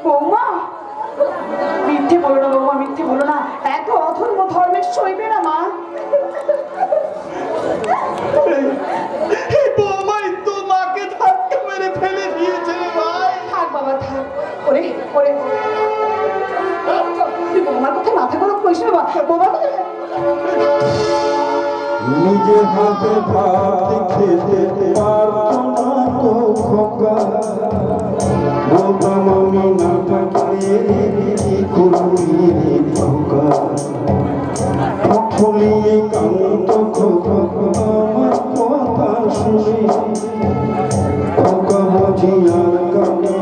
বৌমা, মিথ্যে বলো না বৌমা, মিথ্যে বলো না। এত অধর্ম ধর্মের সইবে না মা। বৌমাই তো মাকে ধাক্কা মেরে ফেলে দিয়েছে ভাই। থাক বাবা থাক। ওরে ওরে, তুই বৌমার কথা মাথা গরম করিস না বাবা। বৌমা নিজে হাতে ভাত খেতে পারতো না তো খোকা, বলতাম আমি না থাকলে কি করবি খোকা, ফুলিয়ে কান্ত খোকা আমার কথা শুনে, খোকা বুঝি আর কানে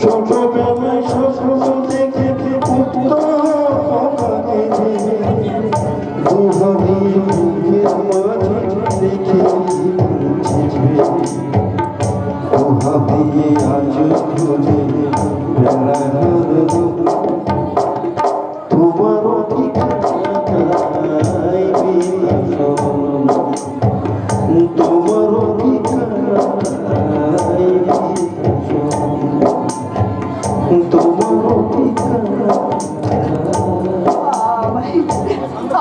ছোট বেলায় স্বপ্ন দেখে পুত্র তোমার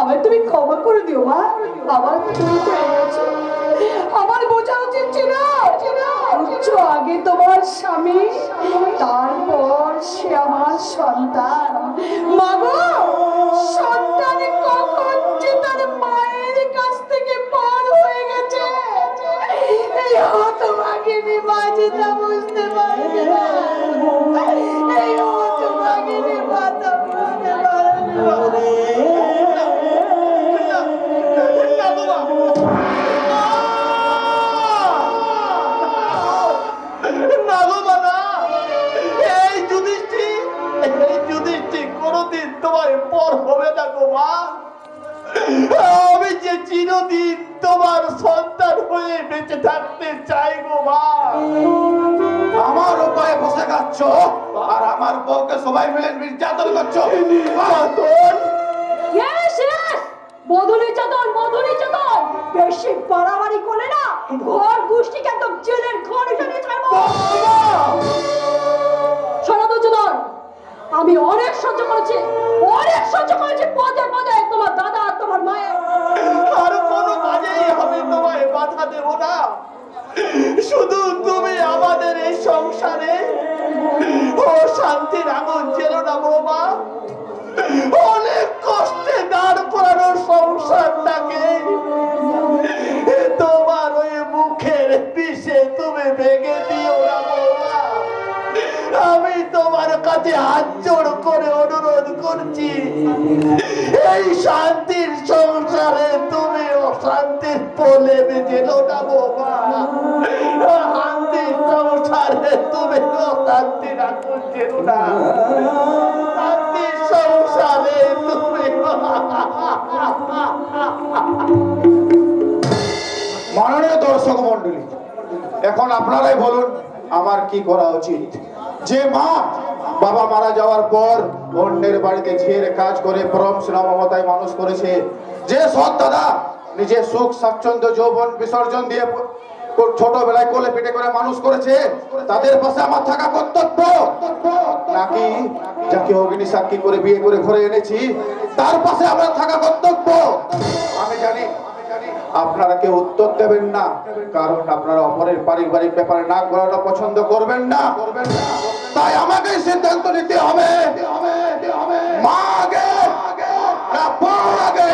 আমার তুমি ক্ষমা করে দিও মা। আমার ভুল হয়ে গেছে। আমার বোঝা উচিত ছিল আগে তোমার স্বামী, তারপর সে আমার সন্তান। মাগো, সন্তানে কখন যে তার মায়ের কাছ থেকে পর হয়ে গেছে, এই হতভাগিনী মাঝে তা বুঝতে পারবে না। এই হতভাগিনী মাতা বুঝতে পারবে কোনদিন তোমার পর হবে না গো মা। আমি যে চিরদিন তোমার সন্তান হয়ে বেঁচে থাকতে চাই গো মা। আমার উপায়ে বসে খাচ্ছ আর আমার বউকে সবাই মিলে নির্যাতন করছো। মধু নির্যাতন, মধু নির্যাতন। বেশি বাড়াবাড়ি করলে না ঘর গোষ্ঠীকে একদম জেলের ঘর এখানে ছাড়বো। শোনো দুর্যোধন, আমি অনেক সহ্য করেছি, অনেক সহ্য করেছি। পদে পদে তোমার দাদা আর তোমার মায়ের। আর কোনো কাজেই আমি তোমায় বাধা দেব না। শুধু তুমি আমাদের এই সংসারে ও শান্তির আগুন জ্বেলো না বৌমা। অনেক কষ্টে দাঁড় করানো সংসারটাকে তোমার ওই মুখের বিষে তুমি ভেঙে দিও না বৌমা। আমি তোমার কাছে হাত জোড় করে অনুরোধ করছি, এই শান্তির সংসারে তুমি অশান্তির পোলে বেজেলো না বৌমা। শান্তির সংসারে তুমি অশান্তির আগুন জেলো না। শান্তির সংসারে তুমি মাননীয় দর্শক মন্ডলী, এখন আপনারাই বলুন আমার কি করা উচিত। যে মা বাবা মারা যাওয়ার পর অন্যের বাড়িতে ঝিয়ের কাজ করে পরম স্নেহ মমতায় মানুষ করেছে, যে সৎ দাদা নিজের সুখ স্বাচ্ছন্দ্য যৌবন বিসর্জন দিয়ে ছোটবেলায় কোলে পিঠে করে মানুষ করেছে, তাদের পাশে আমার থাকা কর্তব্য, নাকি যাকে অগ্নি সাক্ষী করে বিয়ে করে ঘরে এনেছি তার পাশে আমার থাকা কর্তব্য? আমি জানি আপনারা কেউ উত্তর দেবেন না, কারণ আপনারা অপরের পারিবারিক ব্যাপারে নাক গলানো পছন্দ করবেন না। তাই আমাকে সিদ্ধান্ত নিতে হবে, মা আগে না বউ আগে।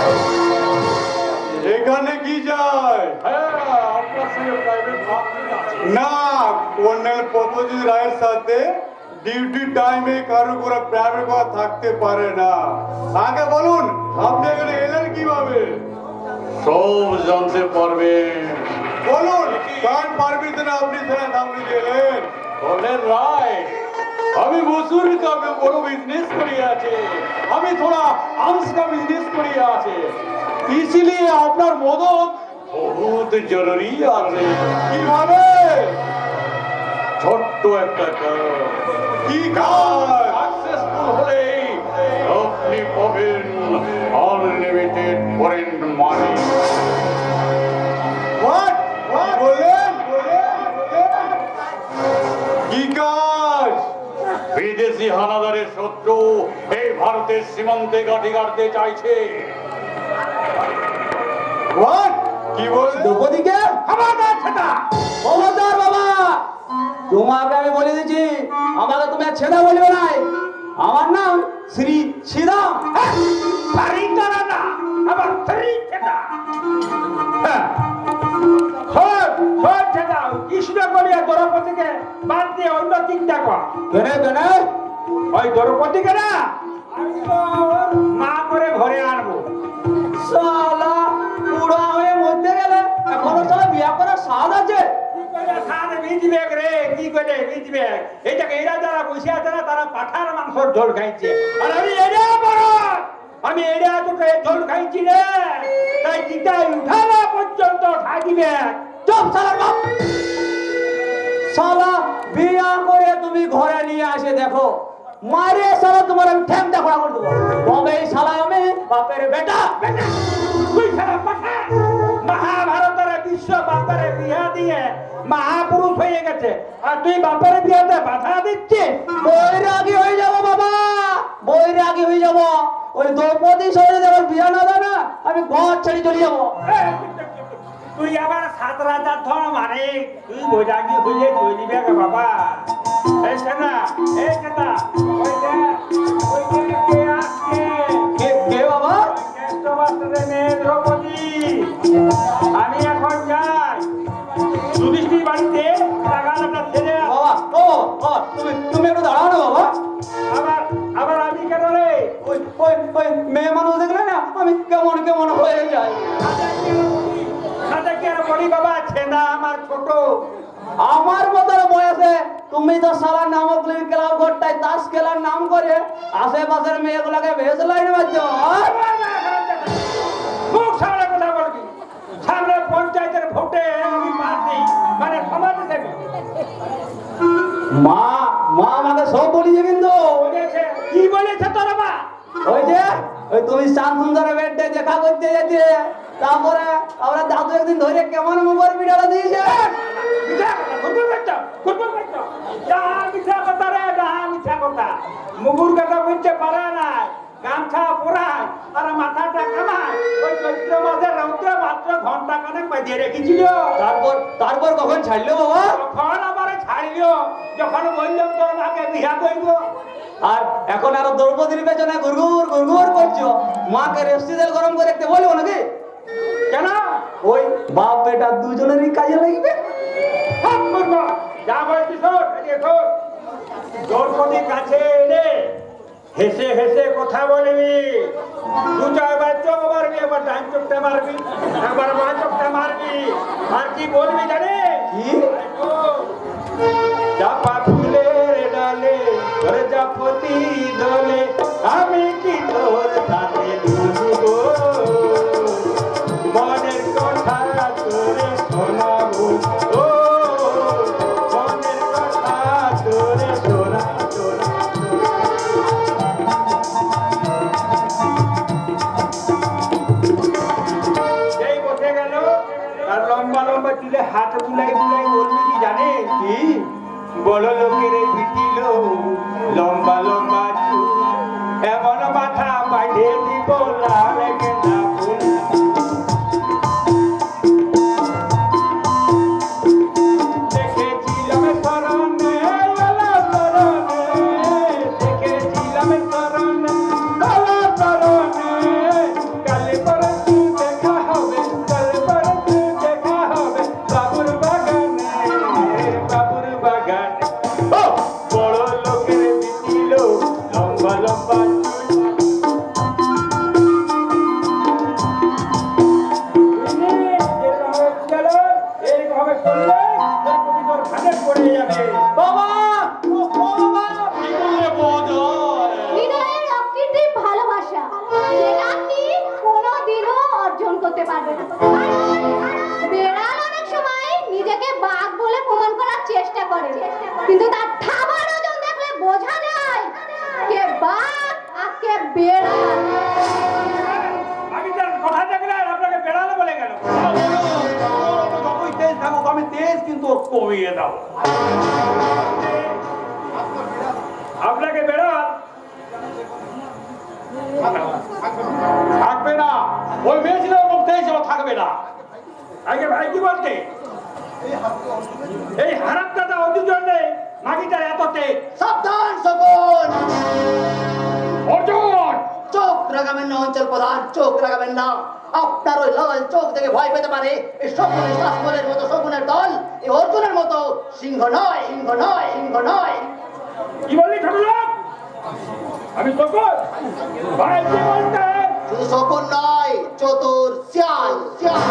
এখানে কি যায় না, কর্নেল পদ্মজিৎ রায়ের সাথে ডিউটি টাইমে কারো করে প্রাইভেট কথা থাকতে পারে না। আগে বলুন আপনি এখানে এলেন কিভাবে? সব জানতে পারবে। বলুন কার পারমিশনে আপনি সেনা সামনে গেলেন? কর্নেল রায়, আমি মজুরি কামে বড় বিজনেस করিয়ে আছে, আমি थोड़ा आर्म्स का बिजनेस করিয়ে আছে, इसलिए আপনার মদত বহুত জরুরি আছে। কিভাবে? ছোট্ট একটা কাজ, কি কাজ? সাকসেসফুল হলে আপনি পাবেন আনলিমিটেড ফরেন মানি। What? বলেন কি কাজ? বিদেশি হানাদারের শত্রু এই ভারতের সীমান্তে গাঁটি গাড়তে চাইছে। What? কি বলছো? দ্রৌপদীকে খবরদার ছেদা, খবরদার বাবা, তোমাকে আমি বলে দিচ্ছি, আমাকে তুমি আর ছেদা বলবে না। আমার নাম শ্রী শ্রীরাম। না আবার শ্রী ছেদা, কৃষ্ণ করিয়া দ্রৌপদীকে বাদ দিয়ে অন্য চিন্তা কর। কেনে কেনে ওই দ্রৌপদীকে না আমি তো ওর মা করে ঘরে আনবো। শালা বুড়া হয়ে মরতে গেলে এখনো শালা বিয়া করার স্বাদ আছে? কি করে স্বাদ ভিজবে রে, কি করে ভিজবে? এইটাকে এরা যারা বসে আছে না, তারা পাঠার মাংসর ঝোল খাইছে, আর আমি এরা বড়, আমি এরা তোকে ঝোল খাইছি রে, তাই চিতাই উঠানো পর্যন্ত থাকিবে। চুপ শালার বাপ! শালা বিয়া করে তুমি ঘরে নিয়ে আসে দেখো, মারে শালা তোমার আমি ঠ্যাং দেখা করে দেবো। তবে এই শালা আমি বাপের বেটা, বেটা তুই শালা পাঠা। মহাভারতের বিশ্ব বাপের বিয়া দিয়ে মহাপুরুষ হয়ে গেছে, আর তুই বাপের বিয়াতে বাধা দিচ্ছিস। বৈরাগী হয়ে যাবো বাবা, বৈরাগী হয়ে যাবো। ওই দ্রৌপদী শরীরে যখন বিয়া না দেয় না, আমি ঘর ছেড়ে চলে যাবো। তুই আবার 7 রাজার ধর মানে তুই বৈরাগী হইলে তুই দিবে বাবা। এই সেনা, এই সেনা, ওই যে কে আসছে? কে বাবা? কেষ্টবাস্ত্রের মেয়ে দ্রৌপদী। আমি এখন যাই যুধিষ্ঠির বাড়িতে, টাকাটা ছেড়ে বাবা। ও তুমি একটু দাঁড়াও না বাবা। আবার আমি কেন রে? ওই মেয়ে মানুষ দেখলে না আমি কেমন কেমন হয়ে যাই। বাবা ছেদা আমার ছোট, আমার মতন বয়সে তুমি তো সারা নামক ক্লাব ঘরটায় তাস খেলার নাম করে আশেপাশের মেয়েগুলোকে ভেজ লাইনে মারছো। মুখ সামনে কথা বলবি, সামনে পঞ্চায়েতের ভোটে আমি পার্টি মানে সমাজে দেবে। মা মা আমাকে সব বলিছে, কিন্তু কি বলেছে তোর মা? ওই যে ওই তুমি শান্ত সুন্দর বেডে দেখা করতে যেতে, তারপরে আমরা দাদু একদিন ধরে কেমন মুখের পিঠাটা দিয়েছে। মুগুর কথা বুঝতে পারে না, গামছা পরায় আর মাথাটা কামায়। ওই চৈত্র মাসের রৌদ্র মাত্র ঘন্টা খানেক বাজিয়ে রেখেছিল। তারপর কখন ছাড়লো বাবা? তখন আমার ছাড়লো যখন বললাম তোর মাকে বিয়া করব। আর এখন আরো দ্রৌপদীর পেছনে গুরগুর গুরগুর করছো, মাকে রেস্টি তেল গরম করে রাখতে বলবো নাকি? কেন? ওই বাপ বেটা দুজনেরই কাজে লাগবে। যা বলছিস দ্রৌপদীর কাছে এনে হেসে হেসে কথা বলবি। 2-4 চোখ মারবি, একবার ডান চোখটা মারবি, একবার বাঁ চোখটা মারবি। আর কি বলবি জানে? কি? চাপা ফুলের ডালে তোর চাপতি দলে আমি কি তোর সাথে দুলবো, মনের কথা তোরে শোনাবো, ও মনের কথা তোরে শোনাবো। এই বসে গেল আর লম্বা লম্বা চুলে হাত বুলাই বুলাই বলবি কি জানে? কি? বড় লোকের পিটিল লম্বা লম্বা চুল, এমন মাথা বাইরে দিব লাল গেঁদা ফুল। দেখেছিলাম শরণে ওলা শরণে, দেখেছিলাম শরণে ওলা শরণে, কালে পরশু দেখা হবে, কালে পরশু দেখা হবে বাবুর বাগানে, বাবুর বাগানে। ও বড় লোকের বিটিল লম্বা লম্বা হৃদয়ের অকৃত্রিম ভালোবাসা, যেটা আপনি কোনোদিনও অর্জন করতে পারবেন না। বেড়াল অনেক সময় নিজেকে বাঘ বলে প্রমাণ করার চেষ্টা করে, কিন্তু তার থাবার ওজন দেখলে বোঝা যায় কে বাঘ আর কে বেড়াল। আমি তার কথা দেখলে আপনাকে বেড়ালে বলে গেল। যতই তেজ থাকুক আমি তেজ কিন্তু কমিয়ে দাও। আপনাকে বেড়ান থাকবে না, ওই মেয়েছিলের মধ্যে এসব থাকবে না। আগে ভাই কি বলতে এই হারাম দাদা ওদের জন্য মাগিটার এত তেজ। সাবধান শকুন, অর্জুন চোখ রাগাবেন না অঞ্চল প্রধান, চোখ রাগাবেন না। আপনার ওই লাল চোখ দেখে ভয় পেতে পারে এই শকুনের শাসনের মতো শকুনের দল, এই অর্জুনের মতো সিংহ নয়, সিংহ নয়, সিংহ নয়। কি বললি ছোট লোক? আমি শকুন ভাই কি বলতে? শুধু শকুন নয়, চতুর শিয়াল, শিয়াল।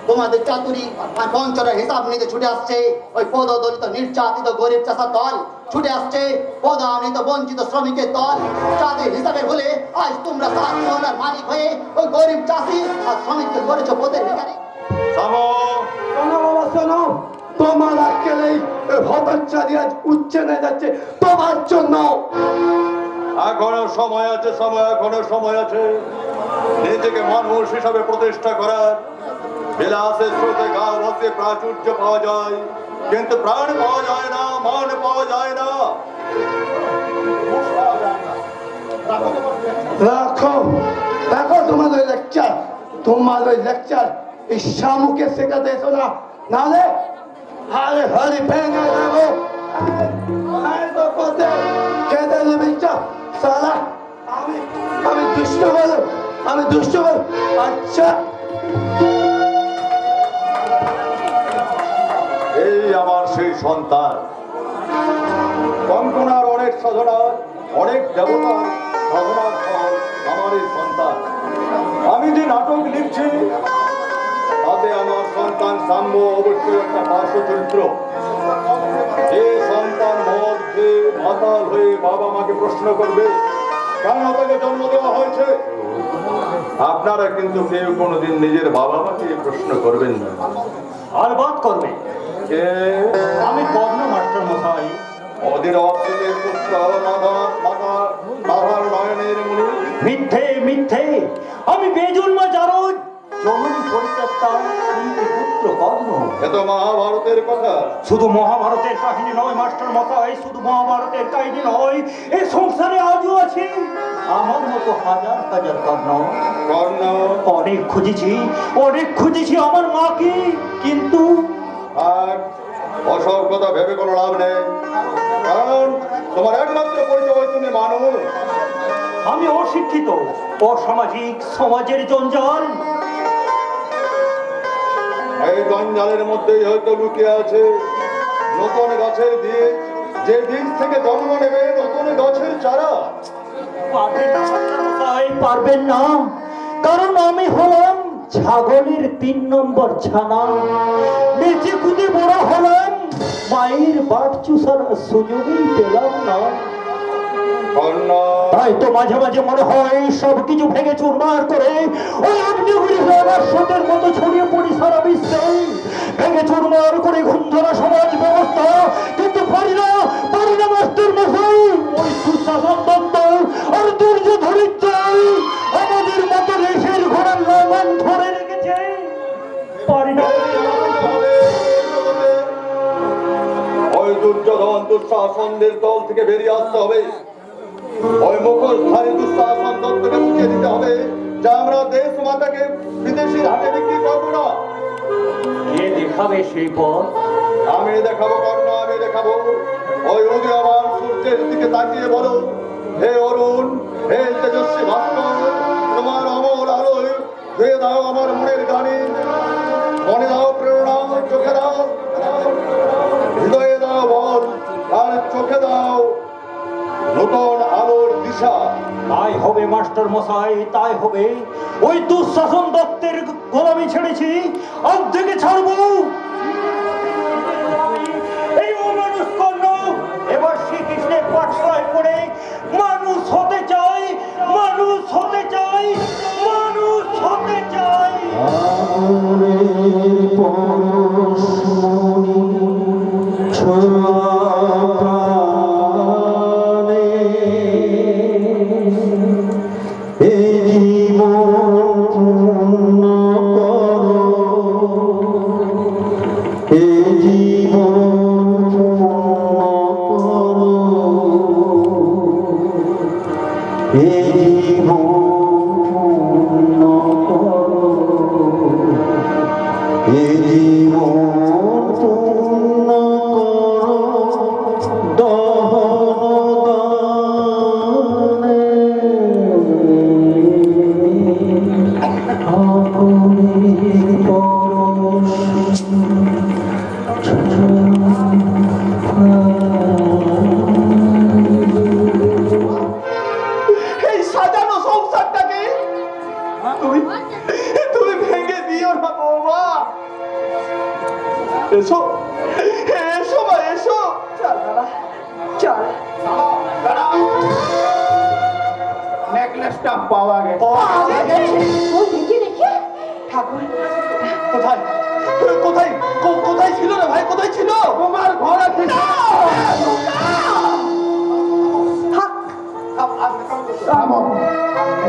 তোমাদের চাতুরি আর বঞ্চনার হিসাব নিতে ছুটে আসছে ওই পদদলিত নির্যাতিত গরিব চাষার দল, ছুটে আসছে পদানিত বঞ্চিত শ্রমিকের দল, যাদের হিসাবে বলে আজ তোমরা সাতজনের মালিক হয়ে ওই গরিব চাষি আর শ্রমিককে করেছো পদের ভিখারি। শোনো বাবা শোনো, তোমার আজকাল হতচ্ছাদি আজ উচ্চে নিয়ে যাচ্ছে তোমার জন্য। এখনো সময় আছে, এখনো সময় আছে নিজেকে মানুষ হিসাবে প্রতিষ্ঠা করার। বিলাসের স্রোতে গা ভাসে প্রাচুর্য পাওয়া যায়, কিন্তু প্রাণ পাওয়া যায় না, মান পাওয়া যায় না। রাখো রাখো তোমাদের লেকচার, এই শামুকে শেখাতে এসো না, নালে হারে হারে ভেঙে দেবো। খেতে দেবে সালা, আমি দুষ্ট বলো, আচ্ছা এই আমার সেই সন্তান, কঙ্কনার অনেক সাধনা, অনেক দেবতার সাধনার ফল আমার এই সন্তান। আমি যে নাটক লিখছি তাতে আমার সন্তান সাম্য অবশ্যই একটা পার্শ্ব চরিত্র। যে সন্তান মদ খেয়ে মাতাল হয়ে বাবা মাকে প্রশ্ন করবে কেন তাকে জন্ম দেওয়া হয়েছে, আপনারা কিন্তু কেউ কোনোদিন নিজের বাবা মাকে প্রশ্ন করবেন না। আর বাদ করবে আমি কর্ণ মাস্টার মশাই, ওদের অর্থের পুত্র মাথার নয়নের মুনি। মিথ্যে মিথ্যে, আমি বেজন্মা জারদ জননী পরিত্যক্তা পুত্র কর্ণ। এ তো মহাভারতের কথা। শুধু মহাভারতের কাহিনী নয় মাস্টার মশাই, শুধু মহাভারতের কাহিনী নয়, এই সংসারে আজও আছে আমার মতো হাজার হাজার কর্ণ। অনেক খুঁজেছি আমার মাকে, কিন্তু আর অসব কথা ভেবে কোনো লাভ নেই, কারণ তোমার একমাত্র পরিচয় তুমি মানুষ। আমি অশিক্ষিত, অসামাজিক, সমাজের জঞ্জাল। এই জঞ্জালের মধ্যেই হয়তো লুকিয়ে আছে নতুন গাছের বীজ, যে বীজ থেকে জন্ম নেবে নতুন গাছের চারা। পারবেন না, কারণ আমি হলাম ছাগলের 3 নম্বর ছানা। বেঁচে কুদে বড় হলাম, মায়ের বাট চুষার সুযোগই পেলাম না। তাই তো মাঝে মাঝে মনে হয় সবকিছু ভেঙে চুরমার করে ওই অগ্নিগুলি আমার স্রোতের মতো ছড়িয়ে পড়ি সারা বিশ্বে, ভেঙে চুরমার করে ঘুমধরা সমাজ ব্যবস্থা। কিন্তু পারি না মাস্টার মশাই, ওই দুঃশাসন তত্ত্ব আর দুর্য ধরিত্র আমাদের মতো দেশের ঘোড়ার লাগান ধরে রেখেছে। পারি না। ওই দুর্যোধন দুঃশাসনদের দল থেকে বেরিয়ে আসতে হবে, ওই মুখোশধারী দুঃশাসন তত্ত্বকে বুঝিয়ে দিতে হবে যে আমরা দেশ মাতাকে বিদেশির হাতে বিক্রি করবো না। কে দেখাবে সেই পথ? আমি দেখাবো কর্ণ, আমি দেখাবো। ওই উদীয়মান সূর্যের দিকে তাকিয়ে বলো, হে অরুণ, হে তেজস্বী ভাস্কর, তোমার অমল আলোয় ধুয়ে দাও আমার মনের গানে, মনে দাও প্রেরণা, চোখে দাও, হৃদয়ে দাও বল, আর চোখে দাও নতুন আলোর দিশা। তাই হবে মাস্টার মশাই, তাই হবে। ওই দুঃশাসন দত্তের গোলামি ছেড়েছি, অর্ধেকে ছাড়বো। এই অমানুষ কর্ণ এবার শ্রীকৃষ্ণের পাঠশালায় পড়ে মানুষ হতে চাই, মানুষ হতে চাই, মানুষ হতে চাই। জীবন এই সাজানো সংসারটাকে তুমি তুমি ভেঙে দিও না বৌমা। এসো এসো মা এসো। চল বাবা চল। নেকলেসটা পাওয়া গেছে। ও দেখি দেখি ঠাকুর কোথায় কোথায় কোথায় ছিল রে ভাই? কোথায় ছিল? তোমার ঘরে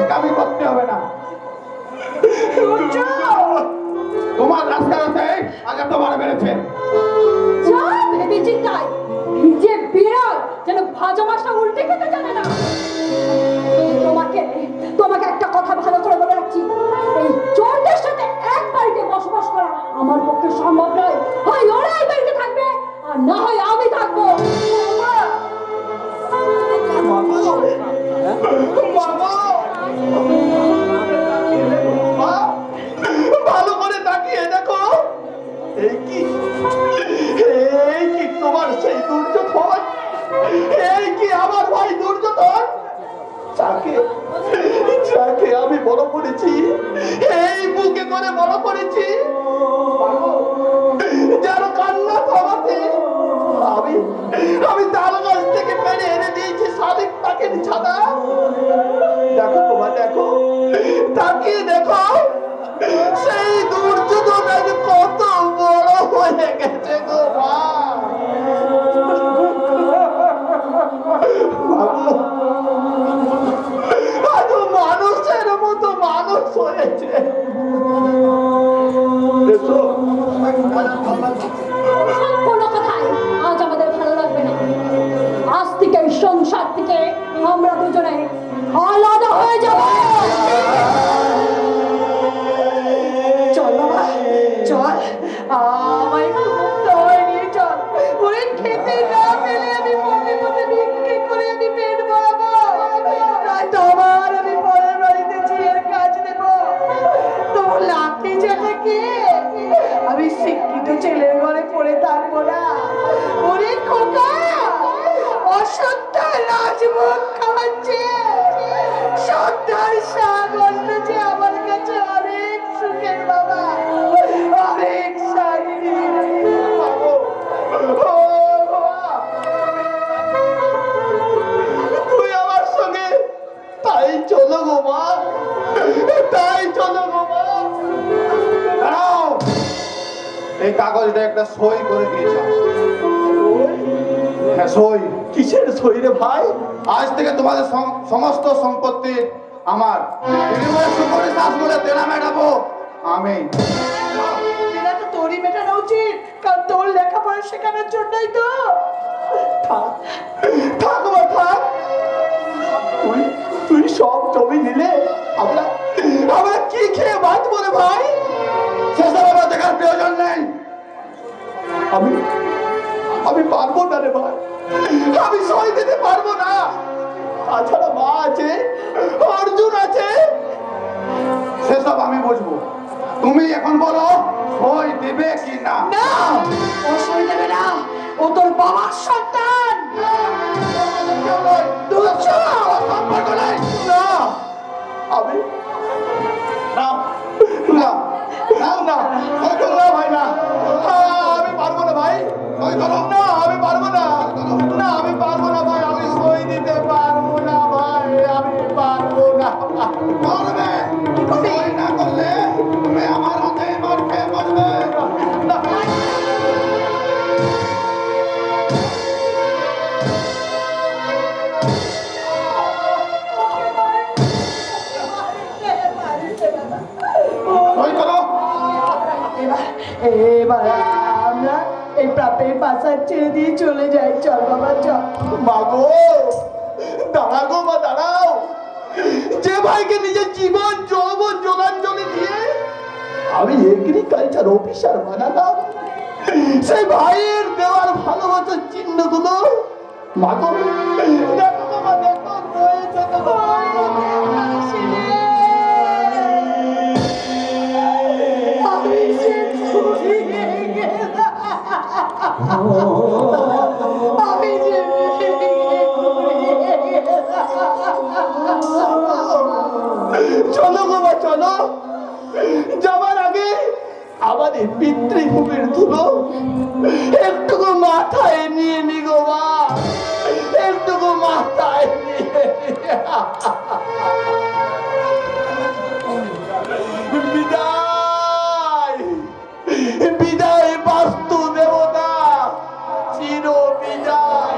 কামি করতে হবে না। তোমার রাস্তায় আছে আগে তোমার বেড়েছে। যা ভেবেছি তাই, ভিজে বিড়াল যেন ভাজা মাছটা উল্টে খেতে জানে না। তোমাকে তোমাকে একটা কথা ভালো করে বলে রাখছি, এই চোরদের সাথে এক বাড়িতে বসবাস করা আমার পক্ষে সম্ভব নয়। হয় ওরা এই বাড়িতে থাকবে আর না হয় আমি থাকবো। ভালো করে তাকিয়ে দেখো, এই কি তোমার সেই দুর্যোধন? এই কি আমার ভাই দুর্যোধন? যাকে যাকে আমি বড় করেছি, এই বুকে করে বড় করেছি, যার কান্না থামাতে আমি আমি তার কাছ থেকে মেরে এনে দিয়েছি শালিক তাকে ছাদা। দেখো তোমার দেখো, তাকিয়ে দেখো, সেই দুর্যোধন আজ কত বড় হয়ে গেছে গো মা। আজ মানুষের মতো মানুষ হয়েছে। এসো। কোনো কথাই আজ আমাদের ভালো লাগবে না। আজ থেকে এই সংসার থেকে আমরা দুজনে আলাদা হয়ে যাব। চল বাবা চল, আমায় একটু মুক্ত হয়ে নিয়ে চল। ওরে খেতে না পেলে আমি মনে মনে ভিক্ষে করে আমি পেট ভরাবো, নয়তো আবার আমি পরের বাড়িতে ঝিয়ের কাজ দেব। তোমার লাঠি ছেলে কে? আমি শিক্ষিত ছেলের ঘরে পড়ে থাকবো না। ওরে খোকা, অসত্যার রাজভোগ খাওয়াচ্ছে, সত্যার শাক অন্য যে আমার কাছে অনেক সুখের বাবা, অনেক শান্তি। তুই আমার সঙ্গে তাই চলো গো মা, তাই চলো গো মা। দাঁড়াও, এই কাগজটা একটা সই করে দিয়েছ। হ্যাঁ সই। কিসের সই রে ভাই? আজ থেকে তোমাদের সমস্ত সম্পত্তি আমার, বিনিময়ে সুপারি শ্বাস বলে দেনা মেটাবো আমি। এটা তো তোরই মেটানো উচিত, কারণ তোর লেখাপড়া শেখানোর জন্যই তো। থাক থাক মা থাক। তুই তুই সব জমি নিলে আমরা আমরা কি খেয়ে বাঁচবো রে ভাই? সেসব আমার দেখার প্রয়োজন নেই। আমি আমি পারবো না রে ভাই, আমি সই দিতে পারবো না। তাছাড়া মা আছে, অর্জুন আছে। সেসব আমি বুঝবো। তুমি এখন বলো সই দেবে কি না? না, ও সই দেবে না। ও তোর বাবার সন্তান। তুই আমার সম্পর্ক নাই। না আমি না না না না সই করো না ভাই, না আমি পারবো না ভাই, সই করো। না আমি পারবো না, না আমি পারবো না ভাই, আমি সই দিতে পারবো না ভাই, আমি পারবো না। করবে। সই না করলে তুমি আমার হাতে মার খেয়ে মরবে। সই করো। এবার আমরা এই প্রাপের পাশা ছেড়ে দিয়ে চলে যাই। চল বাবা চল। মাগো দাঁড়া গো মা, দাঁড়াও। যে ভাইকে নিজের জীবন যৌবন জোগাঞ্জলি দিয়ে আমি এগ্রিকালচার অফিসার বানালাম। সেই ভাইয়ের দেওয়ার ভালোবাসার চিহ্নগুলো মাগো দেখো বাবা, দেখো রয়েছে তো। আমি যে ঘুরিয়ে গেলাম। আমি যে ঘুরিয়ে গেলাম। চলো বাবা চলো, যাবার আগে আমাদের পিতৃভূমির ধুলো একটুকু মাথায় নিয়ে নি গো মা, একটুকু মাথায় নিয়ে বিদায়, বিদায় বাস্তু দেবতা, চির বিদায়।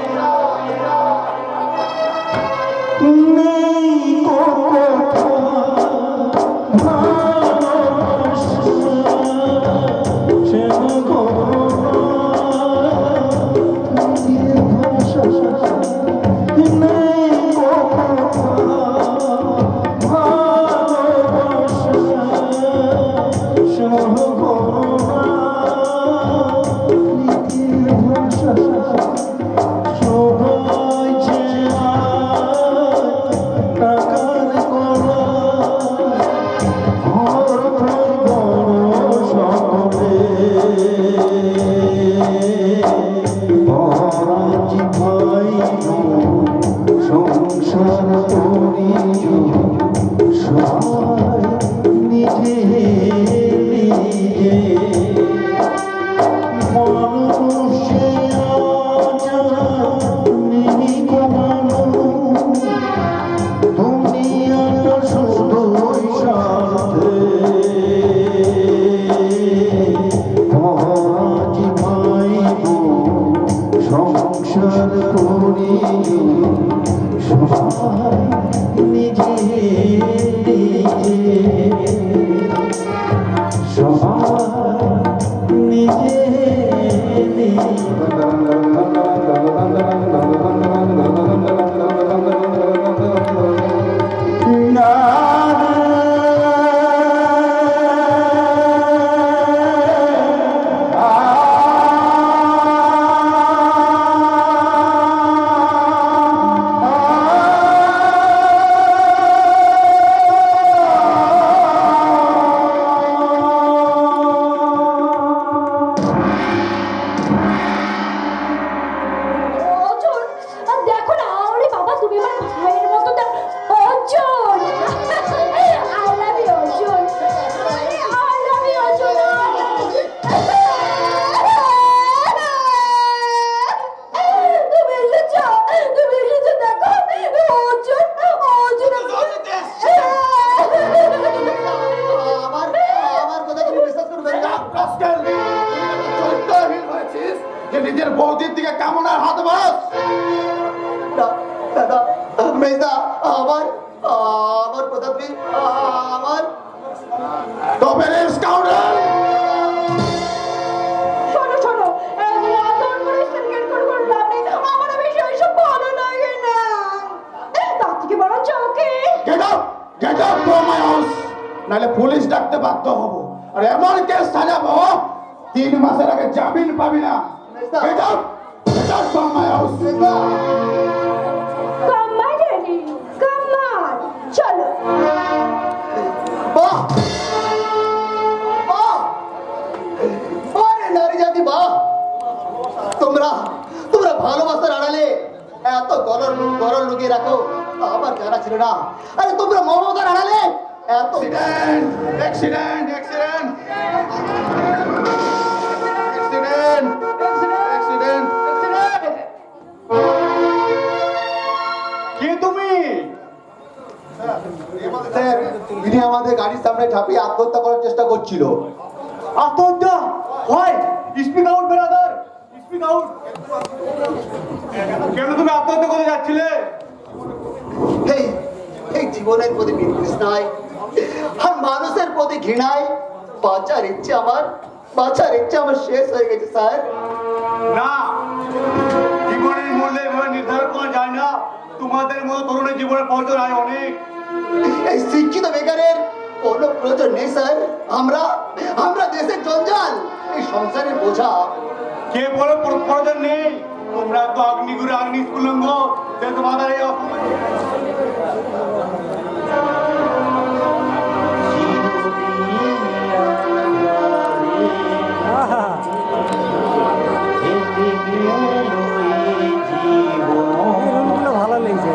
নিজের বৌদির দিকে কেমন আর হাত বাস দাদা মেজদা, আমার আমার প্রতাপী, আমার তবে স্কাউন্ডার শোনো শোনো, আদর করে সিনকেট করে লাভ নেই। আমার বেশি ওইসব ভালো লাগে না। তার থেকে বড় চৌকি। Get out from my house, নাহলে পুলিশ ডাকতে বাধ্য হব। আর এমন কেস সাজাবো 3 মাসের আগে জামিন পাবি না। Get out from my house. Come on, Daddy. Come on. চলো। বাহ বাহ, আরে নারী জাতি বাহ, তোমরা তোমরা ভালোবাসার আড়ালে এত গরল গরল লুকিয়ে রাখো, আমার জানা ছিল না। আরে তোমরা মমতার আড়ালে এত অ্যাক্সিডেন্ট অ্যাক্সিডেন্ট অ্যাক্সিডেন্ট অ্যাক্সিডেন্ট কে তুমি? স্যার, ইনি আমাদের গাড়ির সামনে ঝাঁপিয়ে আত্মহত্যা করার চেষ্টা করছিল। আত্মহত্যা হয়? Speak out brother, speak out. কেন তুমি আত্মহত্যা করে যাচ্ছিলে? এই এই জীবনের প্রতি বিতৃষ্ণায় আর মানুষের প্রতি ঘৃণায় বাঁচার ইচ্ছে আমার শেষ হয়ে গেছে স্যার। না, জীবনের মূল্য এভাবে নির্ধারণ করা যায় না। তোমাদের মতো তরুণের জীবনের প্রয়োজন হয় অনেক। এই শিক্ষিত বেকারের কোনো প্রয়োজন নেই স্যার। আমরা আমরা দেশের জঞ্জাল, এই সংসারের বোঝা। কে বলো প্রয়োজন নেই? তোমরা তো অগ্নিগুরু অগ্নি কুলঙ্গ, তোমাদের এই ভালো লেগেছে।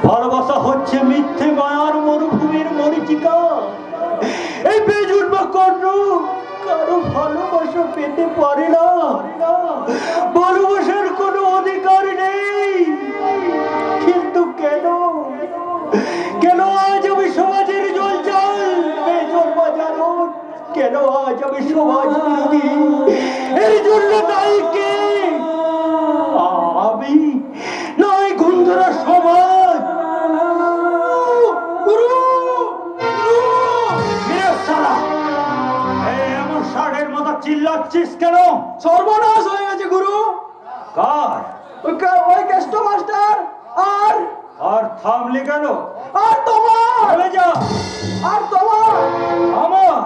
ভালোবাসা হচ্ছে মিথ্যে মায়ার মরুভূমির মরীচিকা। এই বেজুট বা কর্ণ কারো ভালোবাসা পেতে পারে না। ভালোবাসার কোনো অধিকার নেই। কিন্তু কেন কেন আজ আমি সমাজের জঞ্জাল বেজল বাজানো? কেন আজ আমি সমাজ বিরোধী? এর জন্য দায়ী কে? আমি নয় গুন্ধরা সমাজ। এমন ষাটের মতো চিল্লাচ্ছিস কেন? সর্বনাশ হয়ে গেছে গুরু। কার? ওই কেষ্ট মাস্টার আর আর থামলি কেন? আর তোমার চলে যা। আর তোমার আমার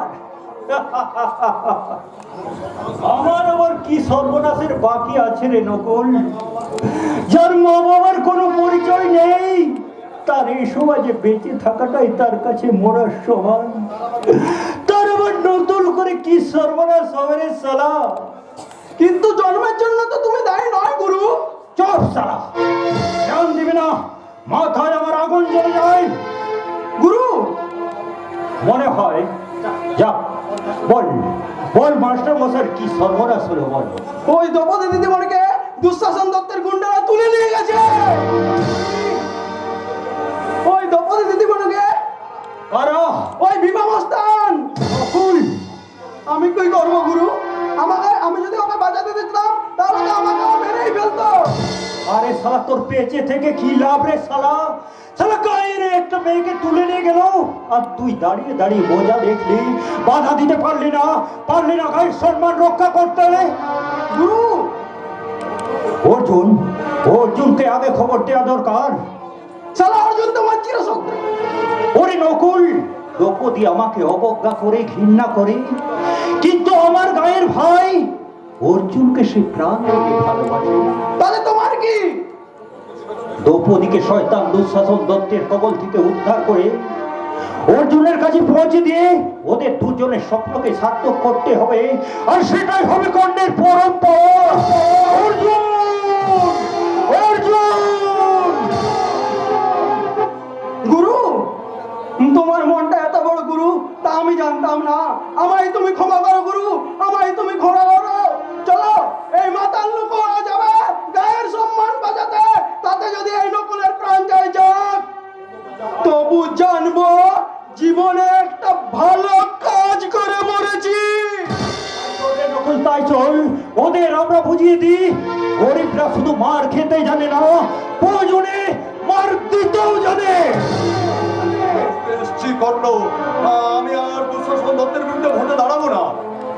আমার আবার কি সর্বনাশের বাকি আছে রে নকুল? যার মা বাবার কোনো পরিচয় নেই, তার এই সমাজে বেঁচে থাকাটাই তার কাছে মরার সমান। তার আবার নতুন করে কি সর্বনাশ হবে রে সালা? কিন্তু জন্মের জন্য তো তুমি দায়ী নয় গুরু। চুপ সালা, ধ্যান দিবি না, মাথায় আমার আগুন জ্বলে যায়। গুরু মনে হয় যা বল বল মাস্টার মশাই কি সর্বনাশ হলো বল। ওই দ্রৌপদী দিদিমণিকে দুঃশাসন দত্তের গুন্ডারা তুলে নিয়ে গেছে। ওই দ্রৌপদী দিদিমণিকে কারা? ওই ভীমা মস্তান। নকুল, আমি কি করবো গুরু? আমি যদি ওকে বাঁচাতে দিতাম তাহলে তো আমাকে ও মেরেই ফেলতো। আরে শালা তোর পেঁচে থেকে কি লাভ রে শালা? শালা গায়ের একটা মেয়েকে তুলে নিয়ে গেল আর তুই দাঁড়িয়ে দাঁড়িয়ে বোঝা দেখলি, বাধা দিতে পারলি না গায়ের সম্মান রক্ষা করতে। গুরু অর্জুনকে আগে খবর দেওয়া দরকার। সালা অর্জুন তোমার চিরশত্রু। ওরে নকুল, দ্রৌপদী আমাকে অবজ্ঞা করে ঘৃণা করে, কিন্তু আমার গায়ের ভাই অর্জুনকে সে প্রাণ থেকে ভালোবাসে। তাহলে তোমার কি? দ্রৌপদীকে শয়তান দুঃশাসন দত্তের কবল থেকে উদ্ধার করে অর্জুনের কাছে পৌঁছে দিয়ে ওদের দুজনের স্বপ্নকে সার্থক করতে হবে, আর সেটাই হবে কর্ণের পরম্পরা। অর্জুন অর্জুন গুরু তোমার মনটা এত বড় গুরু তা আমি জানতাম না। আমায় তুমি ক্ষমা করো গুরু, আমায় তুমি ক্ষমা করো। চলো এই মাতাল নকুল যাবে গায়ের সম্মান বাঁচাতে, তাতে যদি এই নকুলের প্রাণ যায় যাক তবু জানবো জীবনে একটা ভালো কাজ করে মরেছি। নকুল তাই চল, ওদের আমরা বুঝিয়ে দিই গরিবরা শুধু মার খেতে জানে না, প্রয়োজনে মার দিতেও জানে। কর্ণ, আমি আর দুঃশাসন দত্তের বিরুদ্ধে ভোটে দাঁড়াবো না।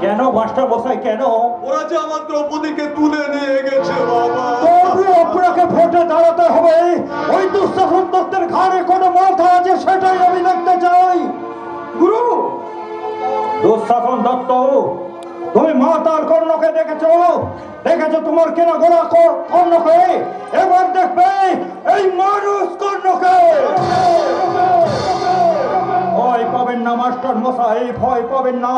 কেন মাস্টার মশাই কেন? ওরা যে আমার দ্রৌপদীকে তুলে নিয়ে গেছে বাবা। তবু আপনাকে ভোটে দাঁড়াতে হবে। ওই দুঃশাসন দত্তের ঘাড়ে কোনো মাথা আছে সেটাই আমি দেখতে চাই। দুঃশাসন দত্ত, তুমি মাতার কর্ণকে দেখেছো, দেখেছো তোমার কেনা গোলা কর্ণকে, এবার দেখবে এই মানুষ কর্ণকে। ভয় পাবেন না মাস্টার মশাই, ভয় পাবেন না।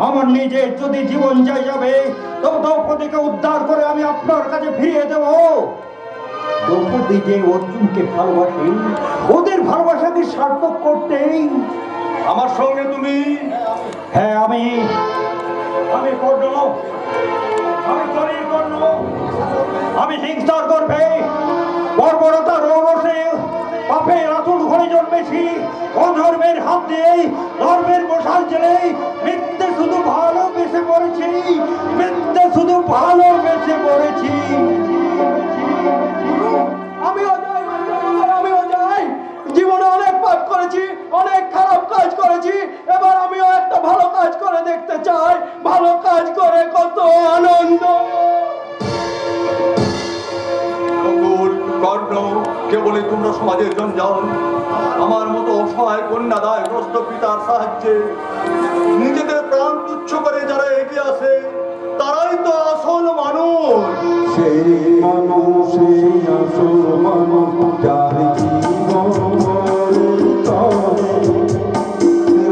আমার নিজের যদি জীবন যাই যাবে, তবে দ্রৌপদীকে উদ্ধার করে আমি আপনার কাছে ফিরিয়ে দেব। দ্রৌপদী যে অর্জুনকে ভালোবাসে, ওদের ভালোবাসাকে সার্থক করতেই আমার সঙ্গে তুমি হ্যাঁ আমি কর্ণ, আমি কলির কর্ণ, আমি হিংসার গর্ভে বর্বরতার রৌরসে পাপের আতুর ঘরে জন্মেছি। অধর্মের হাত দিয়ে ধর্মের মশাল জেলে মিথ্যে শুধু ভালোবেসে মরেছি, মিথ্যে শুধু ভালোবেসে মরেছি। আমিও যাই, জীবনে অনেক পাপ করেছি, অনেক খারাপ কাজ করেছি, এবার আমিও একটা ভালো কাজ করে দেখতে চাই। ভালো কাজ করে কত আনন্দ। নকুল, কর্ণ, কেবলই তোমরা সমাজের জঞ্জাল। আমার মতো অসহায় কন্যাদায়গ্রস্ত পিতার সাহায্যে নিজেদের প্রাণ তুচ্ছ করে যারা এগিয়ে আসে, তারাই তো আসল মানুষ। সেই মানুষ, সেই আসল মানুষ, যার জীবন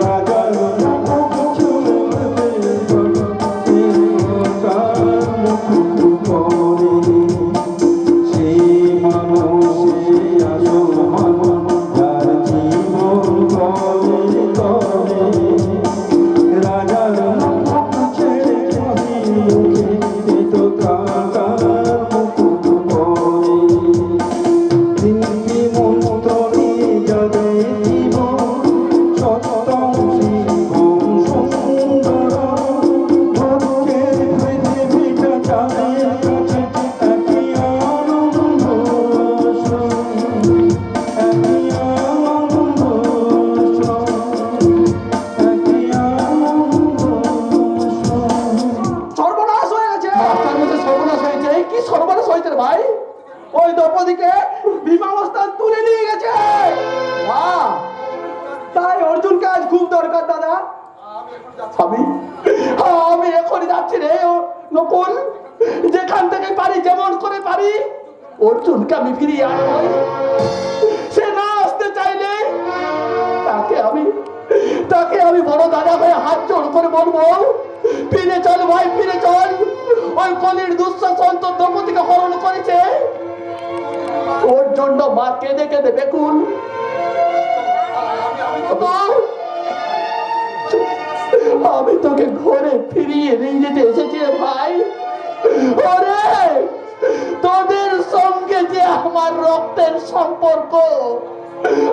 রাজার মুখ চলবে করে। সেই মানুষ, সেই আসল মানুষ, যার জীবন করে রাজার মুখ ছেড়ে তো কাকার মুকুট পরে। তিনটি মন্ত্র নিয়ে যাবে জীবন, সত্যম শিবম সুন্দর। ভক্তের পৃথিবীটা চাঁদের কাছে একই আনন্দ আসন, একই আনন্দ আসন, একই আনন্দ আসন। সর্বনাশ হয়ে গেছে। মাস্টার মধ্যে সর্বনাশ হয়েছে। এই কি সর্বনাশ হয়েছে রে ভাই? ওই দ্রৌপদীকে বিবাহস্থান তুলে নিয়ে গেছে। বাহ! তাই অর্জুনকে আজ খুব দরকার দাদা। আমি এখনই যাচ্ছি রে নকুল। যেখান থেকে পারি, যেমন করে পারি, অর্জুনকে আমি ফিরিয়ে আনবো। সে না আসতে চাইলে তাকে আমি বড় দাদা হয়ে হাত জোড় করে বলবো, ফিরে চল ভাই, ফিরে চল। ওই কলির দুঃশাসন তো দ্রৌপদীকে হরণ করেছে। ওর জন্য মা কেঁদে কেঁদে বেকুল। আমি তোকে ঘরে ফিরিয়ে নিয়ে যেতে এসেছি রে ভাই। ওরে, তোদের সঙ্গে যে আমার রক্তের সম্পর্ক,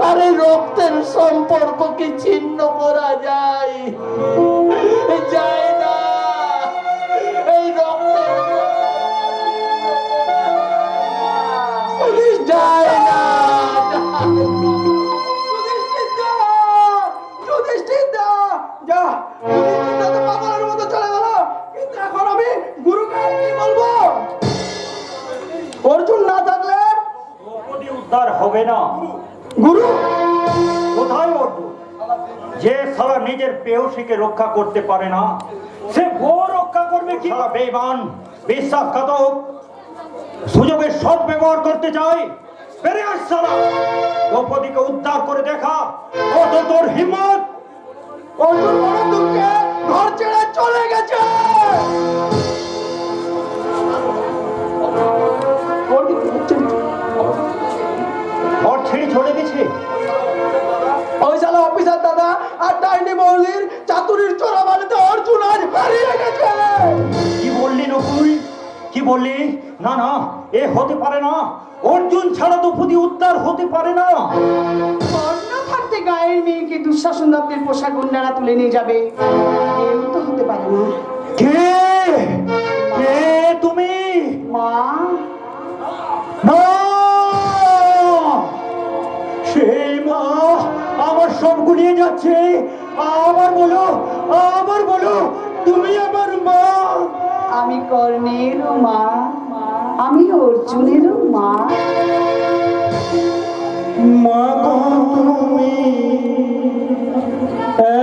আরে রক্তের সম্পর্ক কি ছিন্ন করা যায়? যায় না। এই রক্তের যায় না। যুধিষ্ঠির দা, যা। যুধিষ্ঠির দা তো পাগলের মতো চলে গেল, কিন্তু এখন আমি গুরুকে কি বলবো? অর্জুন না থাকলে দ্রৌপদী উদ্ধার হবে না। গুরু কোথায় অর্জুন? যে সারা নিজের প্রেয়সীকে রক্ষা করতে পারে না, সে বউ রক্ষা করবে কি? সারা বেঈমান, বিশ্বাসঘাতক, সুযোগের সৎ ব্যবহার করতে চায়। পেরে আস সারা, দ্রৌপদীকে উদ্ধার করে দেখা কত তোর হিম্মত। অর্জুন বড়দুলকে ঘর ছেড়ে চলে গেছে। ঘর ছেড়ে চলে গেছে? ওই শালা অফিসার দাদা আর ডাইনি মৌলির চাতুরির চোরা বাড়িতে অর্জুন আজ হারিয়ে গেছে। কি বললি নকুল, কি বললি? না না, এ হতে পারে না। অর্জুন ছাড়া দ্রৌপদী উদ্ধার হতে পারে না। কর্ণ থাকতে গায়ের মেয়েকে দুঃশাসন দত্তের পোশাক গুন্ডারা তুলে নিয়ে যাবে, এও তো হতে পারে না। কে কে তুমি? মা, না, সেই মা আমার সব গুলিয়ে যাচ্ছে। আবার বলো তুমি আমার মা। আমি কর্ণেরও মা, আমি অর্জুনেরও মা। মা গো তুমি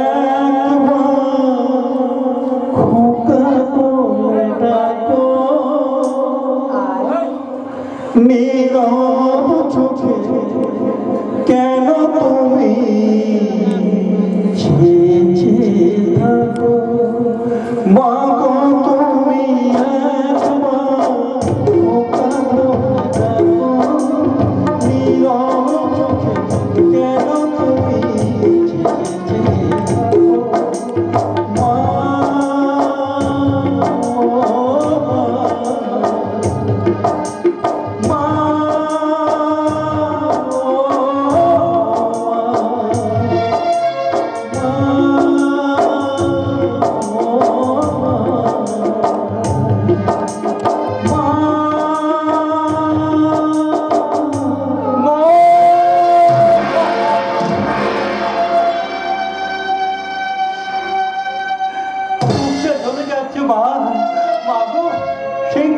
একবার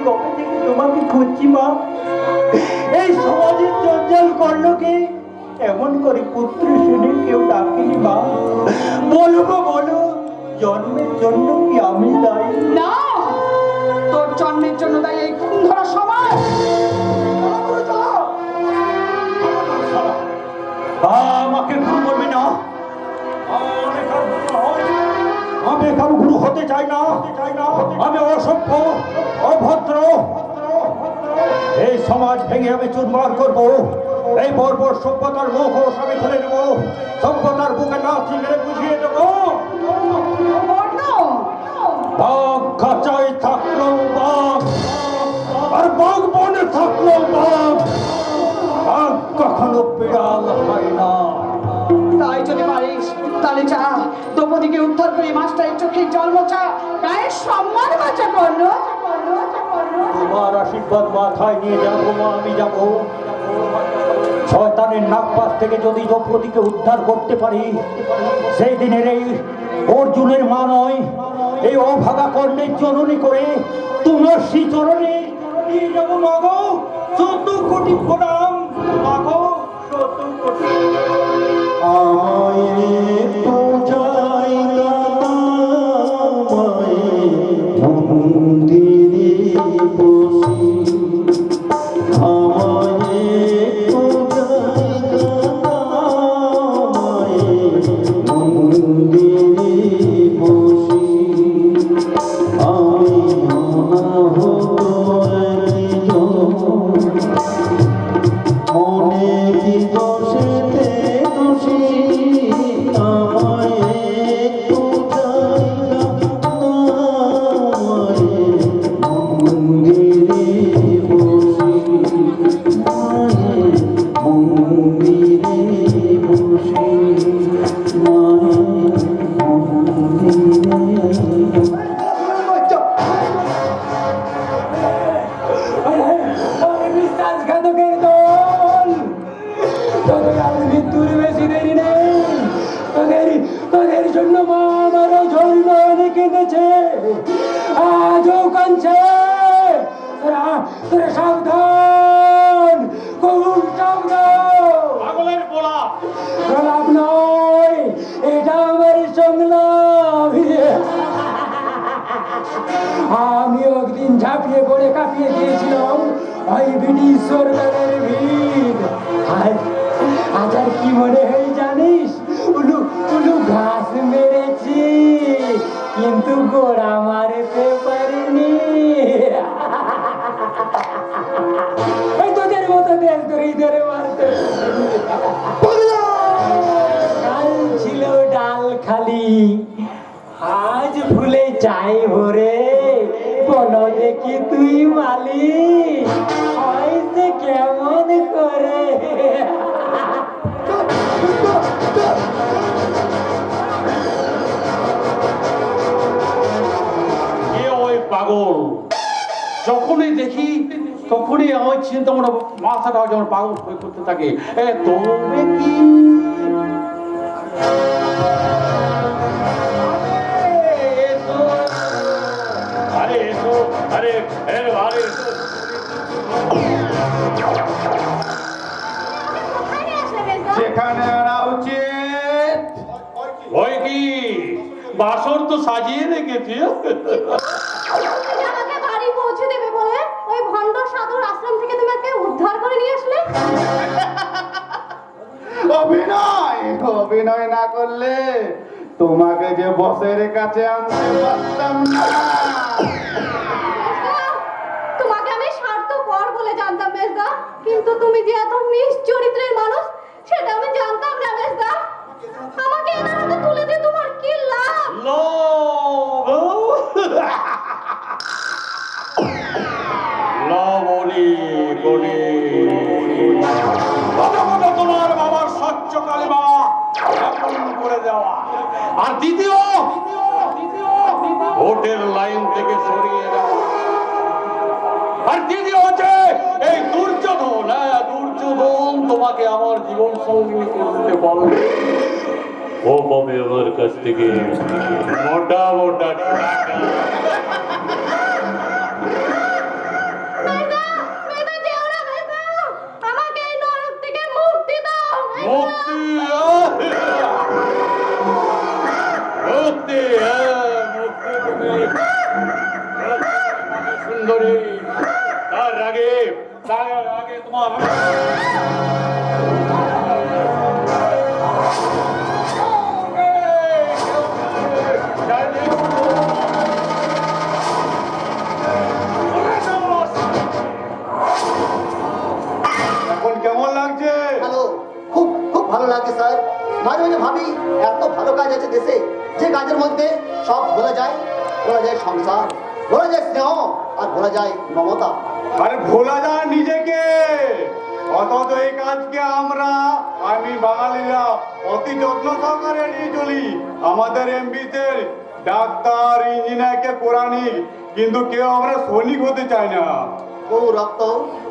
কবে থেকে তোমাকে খুঁজছি মা। এই সমাজের জঞ্জাল করলো কে? এমন করে পুত্র শুনে কেউ ডাকেনি মা। বলো গো বলো, জন্মের জন্য কি আমি দায়ী? না, তোর জন্মের জন্য দায়ী এই খুন ধরা সমাজ। আমাকে খুন করবে না। আমি কারো গুরু হতে চাই না। আমি অসভ্য, অভদ্র। এই সমাজ ভেঙে আমি চুরমার করব। এই বর্বর সভ্যতার মুখোশ আমি খুলে নেব। সভ্যতার বুকে না চিনে বুঝিয়ে দেব। বর্ণ, বাঘ খাঁচায় থাকলো বাঘ, আর বাঘ বনে থাকলো বাঘ। বাঘ কখনো বিড়াল হয় না। তাই যদি পারিস তাহলে যা, দ্রৌপদীকে উদ্ধার করে মাস্টারের চোখে জল মোছা, গায়ের সম্মান বাঁচা কর্ণ। তোমার আশীর্বাদ মাথায় নিয়ে যাবো মা, আমি যাবো। শয়তানের নাগপাশ থেকে যদি দ্রৌপদীকে উদ্ধার করতে পারি, সেই দিনের এই অর্জুনের মা নয়, এই অভাগা কর্ণের জননী করে তোমার শ্রীচরণে নিয়ে যাবো মাগো। 14 কোটি প্রণাম মাগো, 14 কোটি। তোদের জন্য মা আমারও ঝর্ণা কেঁদেছে, আজও কাঁদছে। তোরা সাবধান, খুব সাবধান। পাগলের পোলা, প্রলাপ নয়, এটা আমার সংলাপ। আমি একদিন ঝাঁপিয়ে পড়ে কাঁপিয়ে দিয়েছিলাম ওই ব্রিটিশ সরকারের ভিড়। আজ আর কি মনে হয় জানিস? উলু উলু ঘাস মেরেছি, কিন্তু গোড়া মারতে পারিনি। এই তোদের মতো দেশ ধরে ধরে মারতে কাল ছিল ডাল খালি, আজ ভুলে চাই ভরে। বল দেখি তুই মালিক হয়েছে কেমন করে? ওই পাগল যখনই দেখি তখনই আমার চিন্তা মনে মাথাটা যেমন পাগল হয়ে করতে থাকে। তবে কি আরে এসো, আরে আরে এসো। যেখানে আনা উচিত। ওই কি বাসর তো সাজিয়ে রেখেছি। আমাকে বাড়ি পৌঁছে দেবে বলে ওই ভণ্ড সাধুর আশ্রম থেকে তোমাকে উদ্ধার করে নিয়ে আসলে। অভিনয় না করলে তোমাকে যে বসের কাছে আনতে পারতাম না। তোমাকে আমি স্বার্থপর বলে জানতাম মেজদা, কিন্তু তুমি যে এত নিজ চরিত্রের মানুষ সেটা আমি জানতাম না মেজদা। আমাকে এনার হাতে তুলে দিয়ে তোমার কি লাভ? তোমার বাবার স্বচ্ছ কালিমা করে দেওয়া, আর দ্বিতীয় ভোটের লাইন থেকে সরিয়ে দেওয়া, আর দ্বিতীয় হচ্ছে এই দুর্যোধন। দুর্যোধন তোমাকে আমার জীবন সঙ্গী করতে পারবে। ও পাবে আমার কাছ থেকে মোটা মোটা টাকা। সুন্দরী, তার আগে তোমার এখন কেমন লাগছে? ভালো, খুব খুব ভালো লাগে স্যার। মাঝে মাঝে ভাবি এত ভালো কাজ আছে দেশে, যে কাজের মধ্যে সব ভোলা যায় সংসার, ভোলা যায় স্নেহ, আর ভোলা যায় মমতা। আরে ভোলা যায় নিজেকে, অথচ এই কাজকে আমি বাঙালিরা অতি যত্ন সহকারে এড়িয়ে চলি। আমাদের এমবিদের ডাক্তার, ইঞ্জিনিয়ারকে পুরাণিক, কিন্তু কেউ আমরা সৈনিক হতে চাই না। বহু রক্ত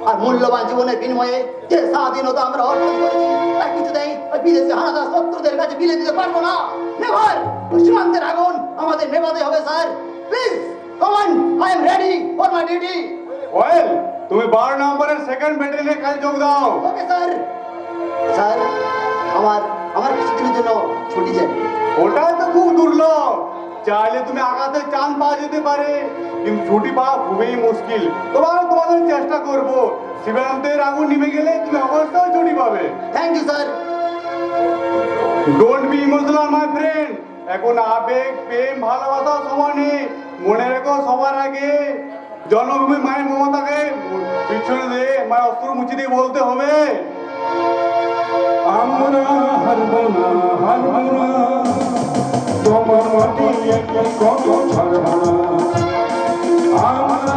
আর মূল্যবান জীবনের বিনিময়ে যে স্বাধীনতা আমরা অর্জন করেছি, তা কিছুতেই ওই বিদেশি হানাদার শত্রুদের কাছে বিলে দিতে পারবো না। নেভার! সীমান্তের আগুন আমাদের নেভাতে হবে sir. Please come on, I am ready for my duty. Well, তুমি 12 নম্বরের সেকেন্ড ব্যাটালিয়নে কাজে যোগ দাও। Okay sir. স্যার, আমার কিছুদিনের জন্য ছুটি চাই। ওটাই তো খুব দুর্লভ। চাইলে তুমি আগাতে চান পাওয়া যেতে পারে, কিন্তু ছুটি পাওয়া খুবই মুশকিল। তোমাদের চেষ্টা করবো। সীমান্তের আগুন নিভে গেলে তুমি অবশ্যই ছুটি পাবে। Thank you sir. Don't be emotional my friend. এখন আবেগ, প্রেম, ভালোবাসা সময় নেই। মনে রেখো, সবার আগে জন্মভূমি মায়ের মমতাকে পিছনে দিয়ে মায়ের অস্ত্র মুছে দিয়ে বলতে হবে, আমরা হারবো না, হারবো না, তোমার মাটি একদম কত ছাড়বো না। আমরা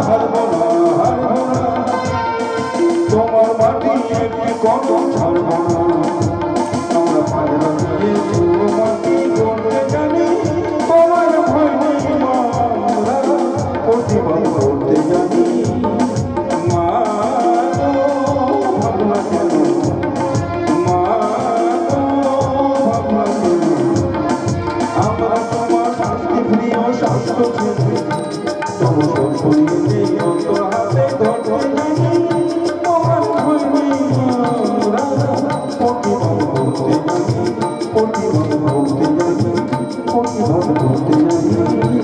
হারবো না, হারবো না, তোমার মাটি একদম কত ছাড়বো না। আমরা পাগলা দিয়ে মাটি করতে জানি, তোমার ভয় নেই মা, আমরা প্রতিবাদ করতে জানি। মা গো, ভাবনা কেন, আমরা তোমার শাস্তি প্রিয় শাস্ত্র ছেড়ে তোমার শরীরে অন্তর হাতে ধরতে জানি। তোমার ভয় নেই আমরা প্রতিবাদ করতে জানি, প্রতিবাদ করতে জানি, প্রতিবাদ করতে জানি।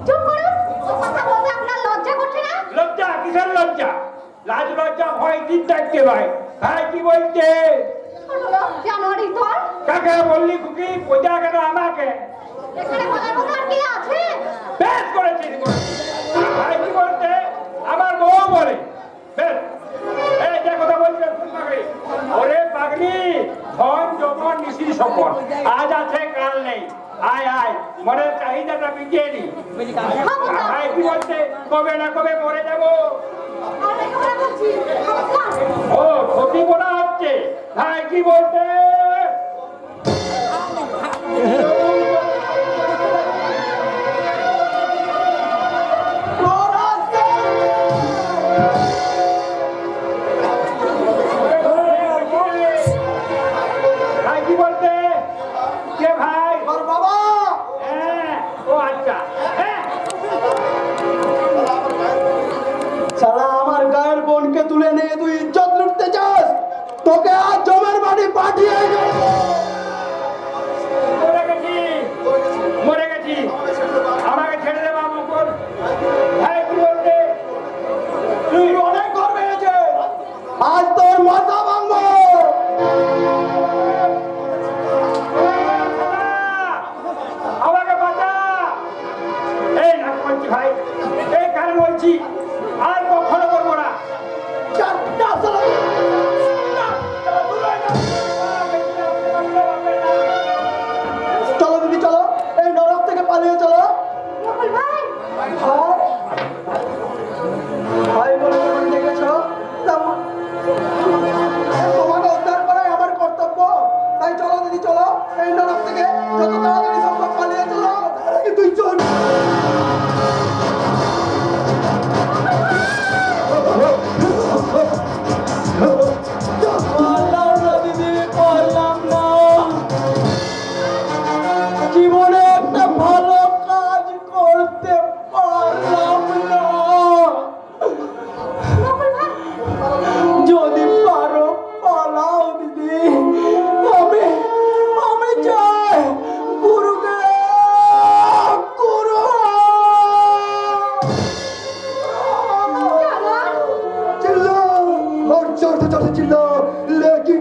চুপ করুন। ও কথা বলতে আপনার লজ্জা করছে না? লজ্জা? কিসের লজ্জা? লাজ লজ্জা ভয় কি থাকতে ভাই? ভাই কি বলছে? ছোট লোক, জানোয়ারি দল। কাকে বললি খুকি? কোথা কেন আমাকে? এখানে বলার মতো আর কে আছে? বেশ করেছিস, ভাই কি বলছে? আমার বউ বলে। বেশ, এই যে কথা বলছে শুন পাগলি। ওরে পাগলি, ধন যৌবন নিশির সফল, আজ আছে কাল নেই। আয় আয়, মনের চাহিদাটা মিটিয়ে নি। ভাই কি বলছে? কবে না কবে মরে যাবো। আর একেবারে বলছি, খবরদার। ও ক্ষতি করা হচ্ছে। ভাই কি বলছে? ভাই কি বলতে? কে ভাই? বাবা, হ্যাঁ, ও আচ্ছা। হ্যাঁ, সারা আমার গায়ের বোনকে তুলে নিয়ে তুই ইজ্জত লুটতে চাস? তোকে আজ জমের বাড়ি পাঠিয়ে দেব। মরে গেছি, মরে গেছি। আমাকে ছেড়ে দে বাবু। ভাই কি বলতে? তুই অনেক গর্বে হয়েছে, আজ তোর মাথা ভাঙবো। আমাকে বাঁচা। এই না বলছি ভাই, এই কারণ বলছি, আর কখনো করবো না। চারটা সালা-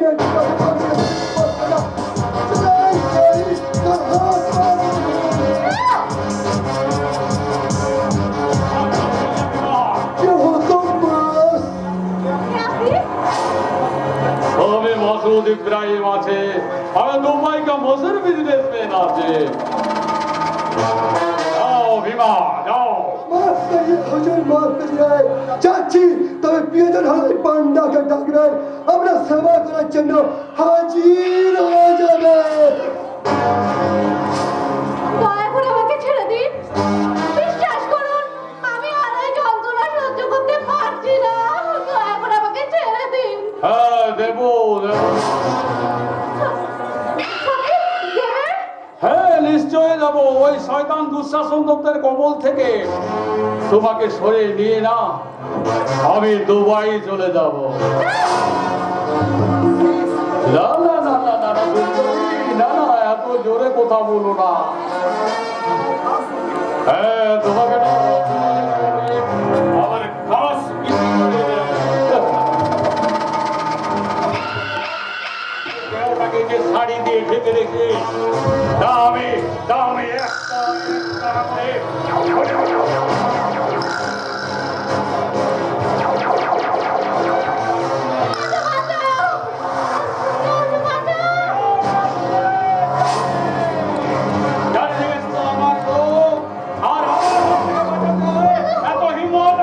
अभी मसूद इब्राहिम আছে हमें दुबई का मसूर बिजनेसमैन আছে जाओ भीमा जाओ চাচ্ছি তবে প্রিয়জন হলে পান্ডাকে ডাকবেন আমরা সেবা করার জন্য হাজির হয়ে যাবে দয়া করে আমাকে ছেড়ে দিন বিশ্বাস করুন আমি আর এই যন্ত্রণা সহ্য করতে পারছি না দয়া করে আমাকে ছেড়ে দিন হ্যাঁ দেবো দেবো হ্যাঁ নিশ্চয়ই যাবো ওই শয়তান দুঃশাসন দপ্তরের কবল থেকে তোমাকে সরিয়ে নিয়ে না আমি দুবাই চলে যাব না না না না না না সুন্দরী, না না এত জোরে কথা বলো না হ্যাঁ তোমাকে না আমার খাস বিক্রি করে দেব। ওটাকে যে শাড়ি দিয়ে ঢেকে রেখে দামে দামে একটা করে চারিদিকে শুধু আমার লোক, আর আমার এত হিম্মত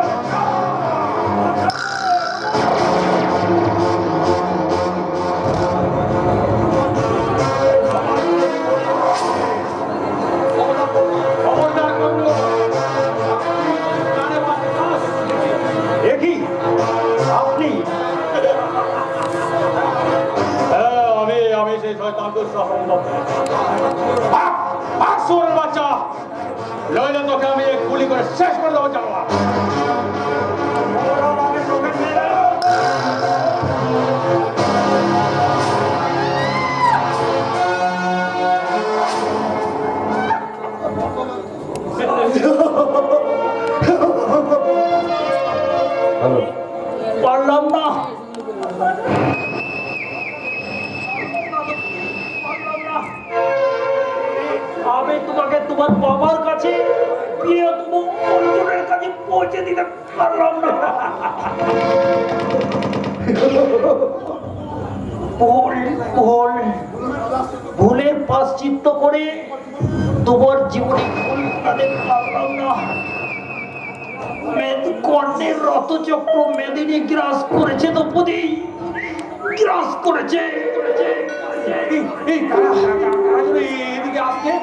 খবরদার করলো একই আপনি হ্যাঁ, আমি সেই শয়তান দুঃশাসন দপ্তর সোরের বাচ্চা নইলে তোকে আমি এক গুলি করে শেষ করে দেবো জানোয়া পারলাম না আমি তোমাকে তোমার বাবার কাছে প্রিয়তম অর্জুনের কাছে পৌঁছে দিতে পারলাম না ভুলের প্রায়শ্চিত্ত করে তোমার জীবনে ভুল তাদের পারলাম না কর্ণের রথচক্র মেদিনী গ্রাস করেছে দ্রৌপদী গ্রাস করেছে এদিকে আসতে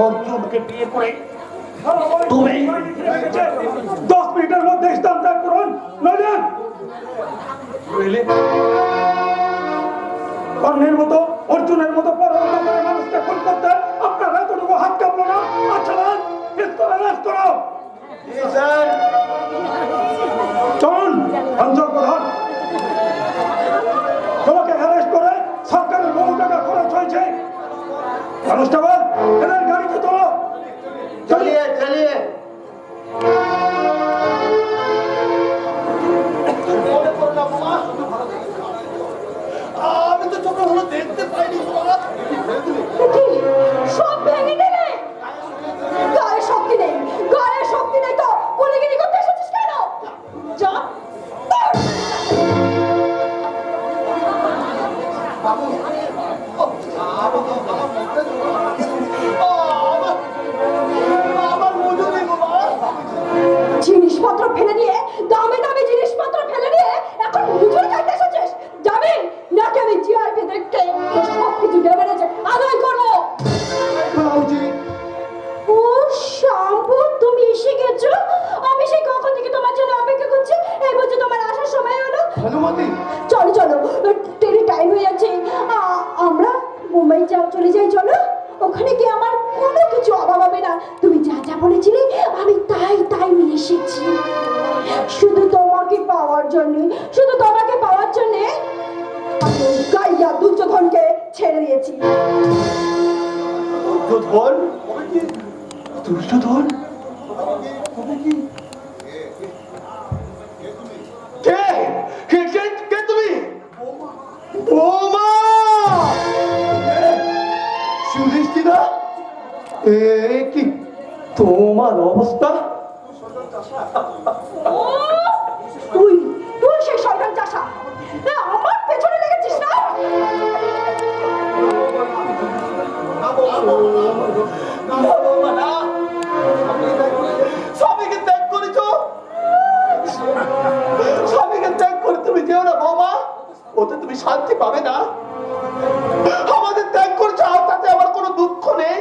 অর্জুনকে বিয়ে করে তুমি 10 মিনিটের মধ্যে স্থান ত্যাগ করুন নইলে কর্ণের মতো অর্জুনের মতো মানুষকে খুন করতে আপনার এতটুকু হাত কাঁপলো না আচ্ছা করো চলুন অঞ্চল প্রধান তোমাকে অ্যারেস্ট করে সরকারের বহু টাকা খরচ হয়েছে কনস্টেবল এদের গাড়িতে তোলো চলিয়ে চলিয়ে আমি তো চোখে হলো দেখতে পাইনি সব ভেঙে দিলে গায়ে শক্তি নেই তো গুলিগিরি করতে এসেছিস কেন যা জিনিসপত্র ফেলে দিয়ে দামে দামে জিনিসপত্র ফেলে দিয়ে এখন মজুরি চাইতে এসেছিস যাবি নাকি আমি জিআরপি দেখতে সব কিছু ডেমেরেছে আদায় করবো ও শ্যাম্পু তুমি এসে গেছো আমি সেই কখন থেকে তোমার জন্য অপেক্ষা করছি এই বলছে তোমার আসার সময় হলো ভানুমতি চলো ট্রেনের টাইম হয়ে যাচ্ছে আমরা মুম্বাই চলে যাই চলো ওখানে গিয়ে আমার কোনো কিছু অভাব হবে না তুমি যা যা বলেছিলে আমি তাই নিয়ে এসেছি শুধু তোমাকে পাওয়ার জন্য আমি গাইয়া দুর্যোধনকে ছেড়ে দিয়েছি দুর্যোধন দুর্যোধন কে কে কে কে তুমি বৌমা যুধিষ্ঠিরা এ কি তোমার অবস্থা? তুই তুই সেই শয়তান চাষা আমার পেছনে লেগেছিস না? স্বামীকে ত্যাগ করেছ স্বামীকে ত্যাগ করে তুমি যেও না বৌমা ওতে তুমি শান্তি পাবে না আমাদের ত্যাগ করছো আর তাতে আমার কোনো দুঃখ নেই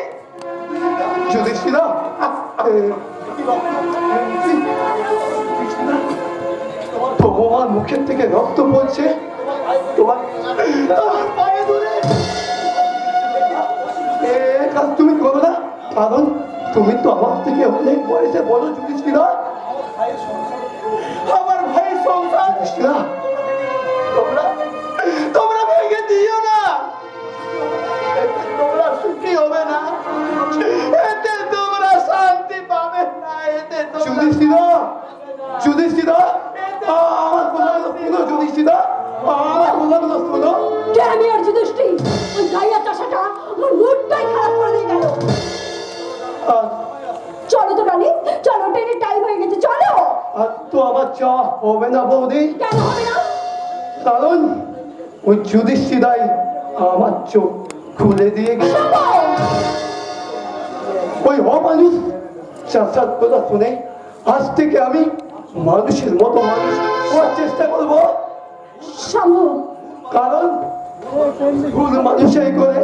যুধিষ্ঠিরা তোমার মুখের থেকে রক্ত পড়ছে। তোমার তোমার পায়ে ধরে এ কাজ তুমি করো না, কারণ তুমি তো আমার থেকে অনেক বয়সে বড়। যুধিষ্ঠিরা আমার ভাই সংসার যুধিষ্ঠিরা তোমরা তোমরা ভেঙে দিও না তোমরা সুখী হবে না এতে তোমরা শান্তি পাবে না এতে তোমরা যুধিষ্ঠিরা যুধিষ্ঠিরা আমার কথাগুলো শোনো। যুধিষ্ঠিরা আমার কথাগুলো শোনো। কেন আর যুধিষ্ঠির ওই গাইয়া চাষাটা আমার মুডটাই খারাপ করে দিয়ে গেল। চলো তো রানী, চলো, ট্রেনের টাইম হয়ে গেছে, চলো। আর তো আমার চা হবে না বৌদি, কেন হবে না? কারণ ওই যুধিষ্ঠিরাই আমার চোখ খুলে দিয়ে গেছে। ওই অমানুষ চাষার কথা শুনে আজ থেকে আমি মানুষের মতো মানুষ হওয়ার চেষ্টা করবো। শাম্ভু, কারণ ভুল মানুষই করে,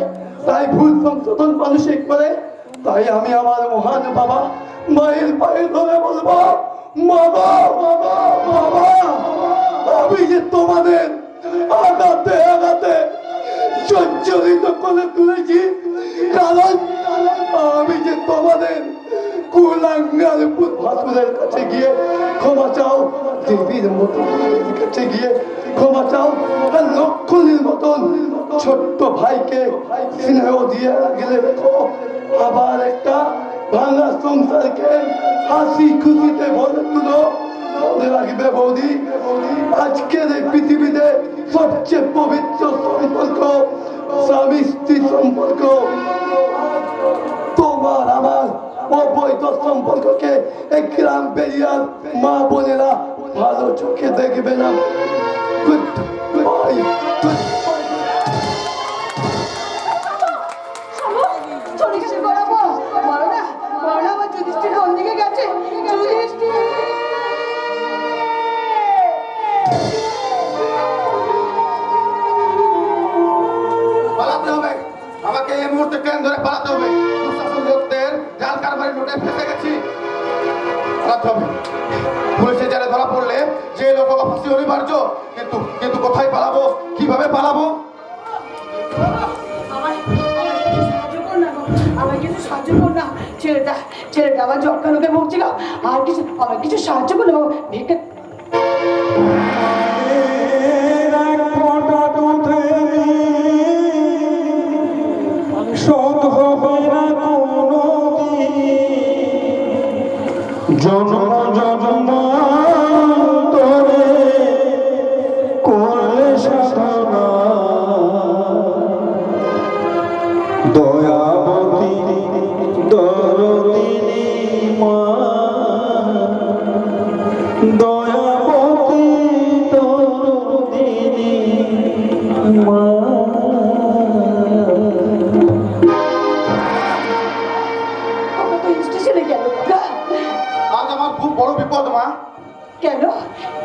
তাই ভুল সংশোধন মানুষই করে। তাই আমি আমার মহান বাবা মায়ের পায়ে ধরে বলবো, বাবা বাবা বাবা, আমি যে তোমাদের আঘাতে আঘাতে জর্জরিত করে তুলেছি, কারণ আমি যে তোমাদের কুলাঙ্গার ভাসুরের কাছে গিয়ে ক্ষমা চাও, দেবীর মতন কাছে গিয়ে ক্ষমা চাও, আর লক্ষণীর মতন ছোট্ট ভাইকে স্নেহ দিয়ে গেলে রেখো। আবার একটা ভাঙা সংসারকে হাসি খুশিতে ভরে তুলো। মনে রাখবে বৌদি, আজকের এই পৃথিবীতে সবচেয়ে পবিত্র সম্পর্ক স্বামী স্ত্রী সম্পর্ক। তোমার আমার অবৈধ সম্পর্ককে এই গ্রাম পেরিয়ার মা বোনেরা ভালো চোখে দেখবে না। Good bye. শাম্ভু, চলে গেছে গড়াবো। বলো না, বলো না আমার যুধিষ্ঠির কোন দিকে গেছে? যুধিষ্ঠির! পালাতে হবে, আমাকে এই মুহূর্তে ট্রেন ধরে পালাতে হবে। দুঃশাসন লোকদের জাল কারবারি নোটে ফেসে গেছি, পালাতে হবে। পুলিশের জালে ধরা পড়লে যে লোক ফাঁসি অনিবার্য, কিন্তু কিন্তু কোথায় পালাবো, কিভাবে পালাবো? আমার কিছু সাহায্য কর না। ছেলেটা ছেলেটা আমার জটকানোকে ভুগছিল, আর কিছু আমার কিছু সাহায্য করো ভিক্ষা। জন্ম জন্মান্তরে করলে সাধনা, দয়াবতী দরদিনী মা, দয়াবতী দরদিনী মা। আমরা তো স্টেশনে গেল। আজ আমার খুব বড় বিপদ মা। কেন,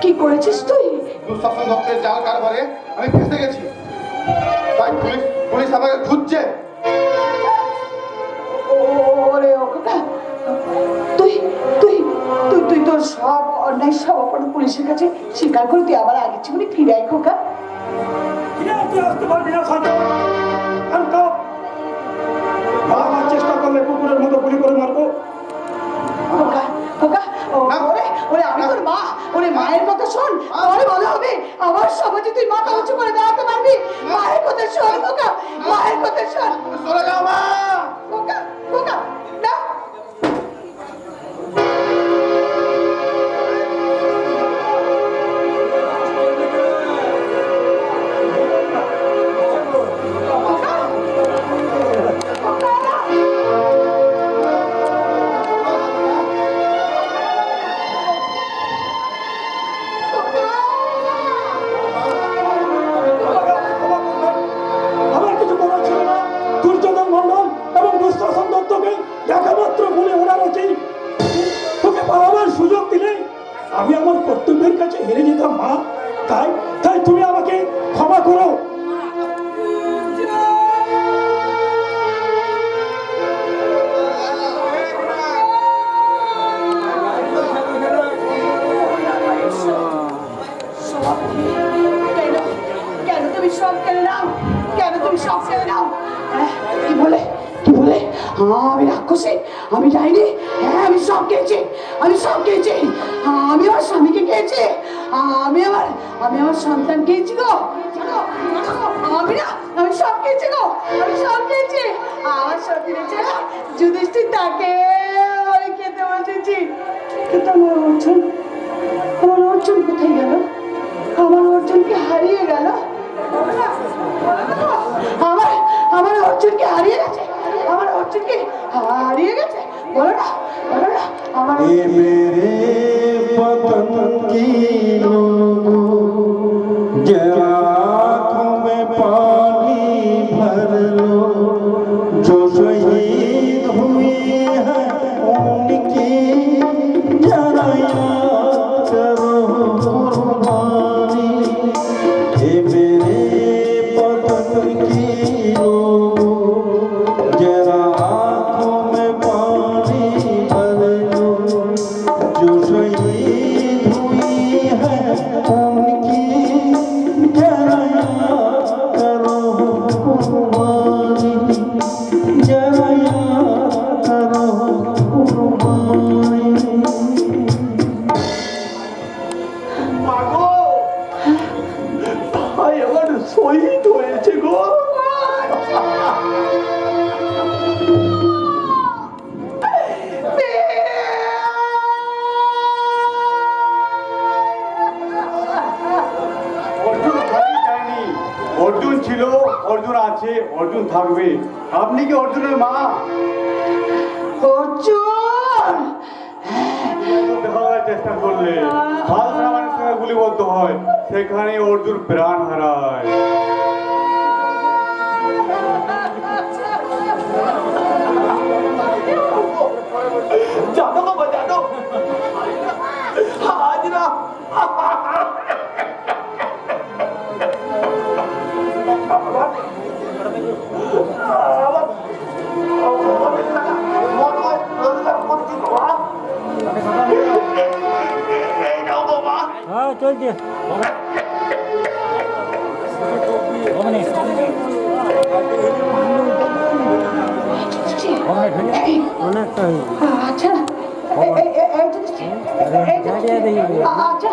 কি করেছিস তুই? দুঃশাসন লোকদের জাল কারবারে আমি ফেসে গেছি, তাই পুলিশ পুলিশ আমাকে খুঁজছে। ওরে ও খোকা, তুই তুই তুই তুই তোর সব অন্যায় সব অপরাধ পুলিশের কাছে স্বীকার করে তুই আবার আগের জীবনে ফিরে আয় খোকা। চেষ্টা করলে কুকুরের মতো গুলি করে মারবো। খোকা খোকা, ওরে ওরে আমি তোর মা, ওরে মায়ের কথা শোন, তোরে ভালো হবে। আমার সমাজে তুই মাথা উঁচু করে দাঁড়াতে পারবি। মায়ের কথা শোন খোকা, মায়ের কথা শোন চলে যাও মা। খোকা। আমি আমার কর্তব্যের কাছে হেরে যেতাম মা। তাই তাই তুমি আমাকে ক্ষমা করো। কেন কেন তুমি সব কেড়ে নাও? কেন তুমি সব কেড়ে নাও? কি বলে কি বলে? আমি রাক্ষসী, আমি ডাইনি, হ্যাঁ আমি সব খেয়েছি, আমি সব খেয়েছি। আমি আমার স্বামীকে খেয়েছি, আমি আমার সন্তান খেয়েছি গো। জানো, আমি না, আমি সব খেয়েছি গো, আমি সব খেয়েছি। আমার সব খেয়েছে যুধিষ্ঠির, তাকে আমি খেতে বসেছি। কিন্তু আমার অর্জুন কোথায় গেল? আমার অর্জুনকে হারিয়ে গেল। আমার অর্জুনকে হারিয়ে গেছে, আমার অর্জুনকে হারিয়ে গেছে। বলো না, বলো না, আমার मेरे वतन की जरा आँखों में पानी भर लो, जो शहीद हुई है उनकी जरा याद करो कुर्बानी। हे मेरे वतन की जरा आँखों में पानी भर लो, जो शहीद हुई है उनकी जरा याद करो कुर्बानी, जरा याद करो कुर्बानी। মাগো, ভাই আমার শহীদ হয়েছে গো। অর্জুন খালি যায়নি, অর্জুন ছিল, অর্জুন আছে, অর্জুন থাকবে। আপনি কি অর্জুনের মা? অর্জুন দেখা করার চেষ্টা করলে ভাল সামানের সঙ্গে গুলিবদ্ধ হয়, সেখানে অর্জুন প্রাণ হারায়। জানো বাবা, জানো আজ না হ্যাঁ চলছে। আচ্ছা আচ্ছা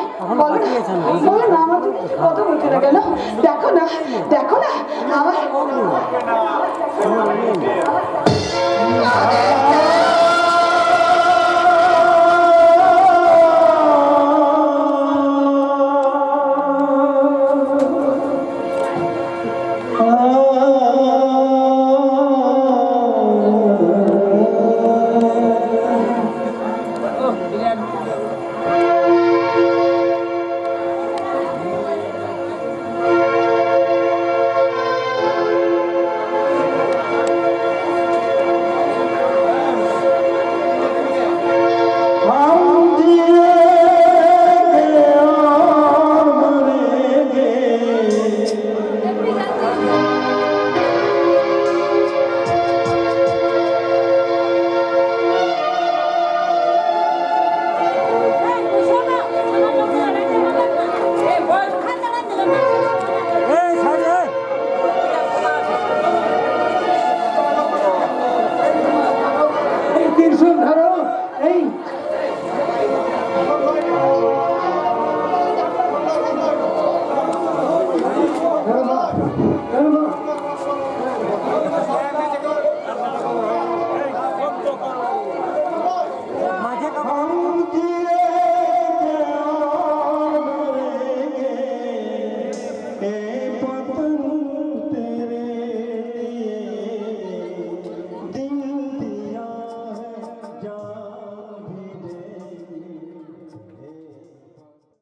বলো না, আমার তো কিছু কথা বলছে না কেন? দেখো না, দেখো না আমার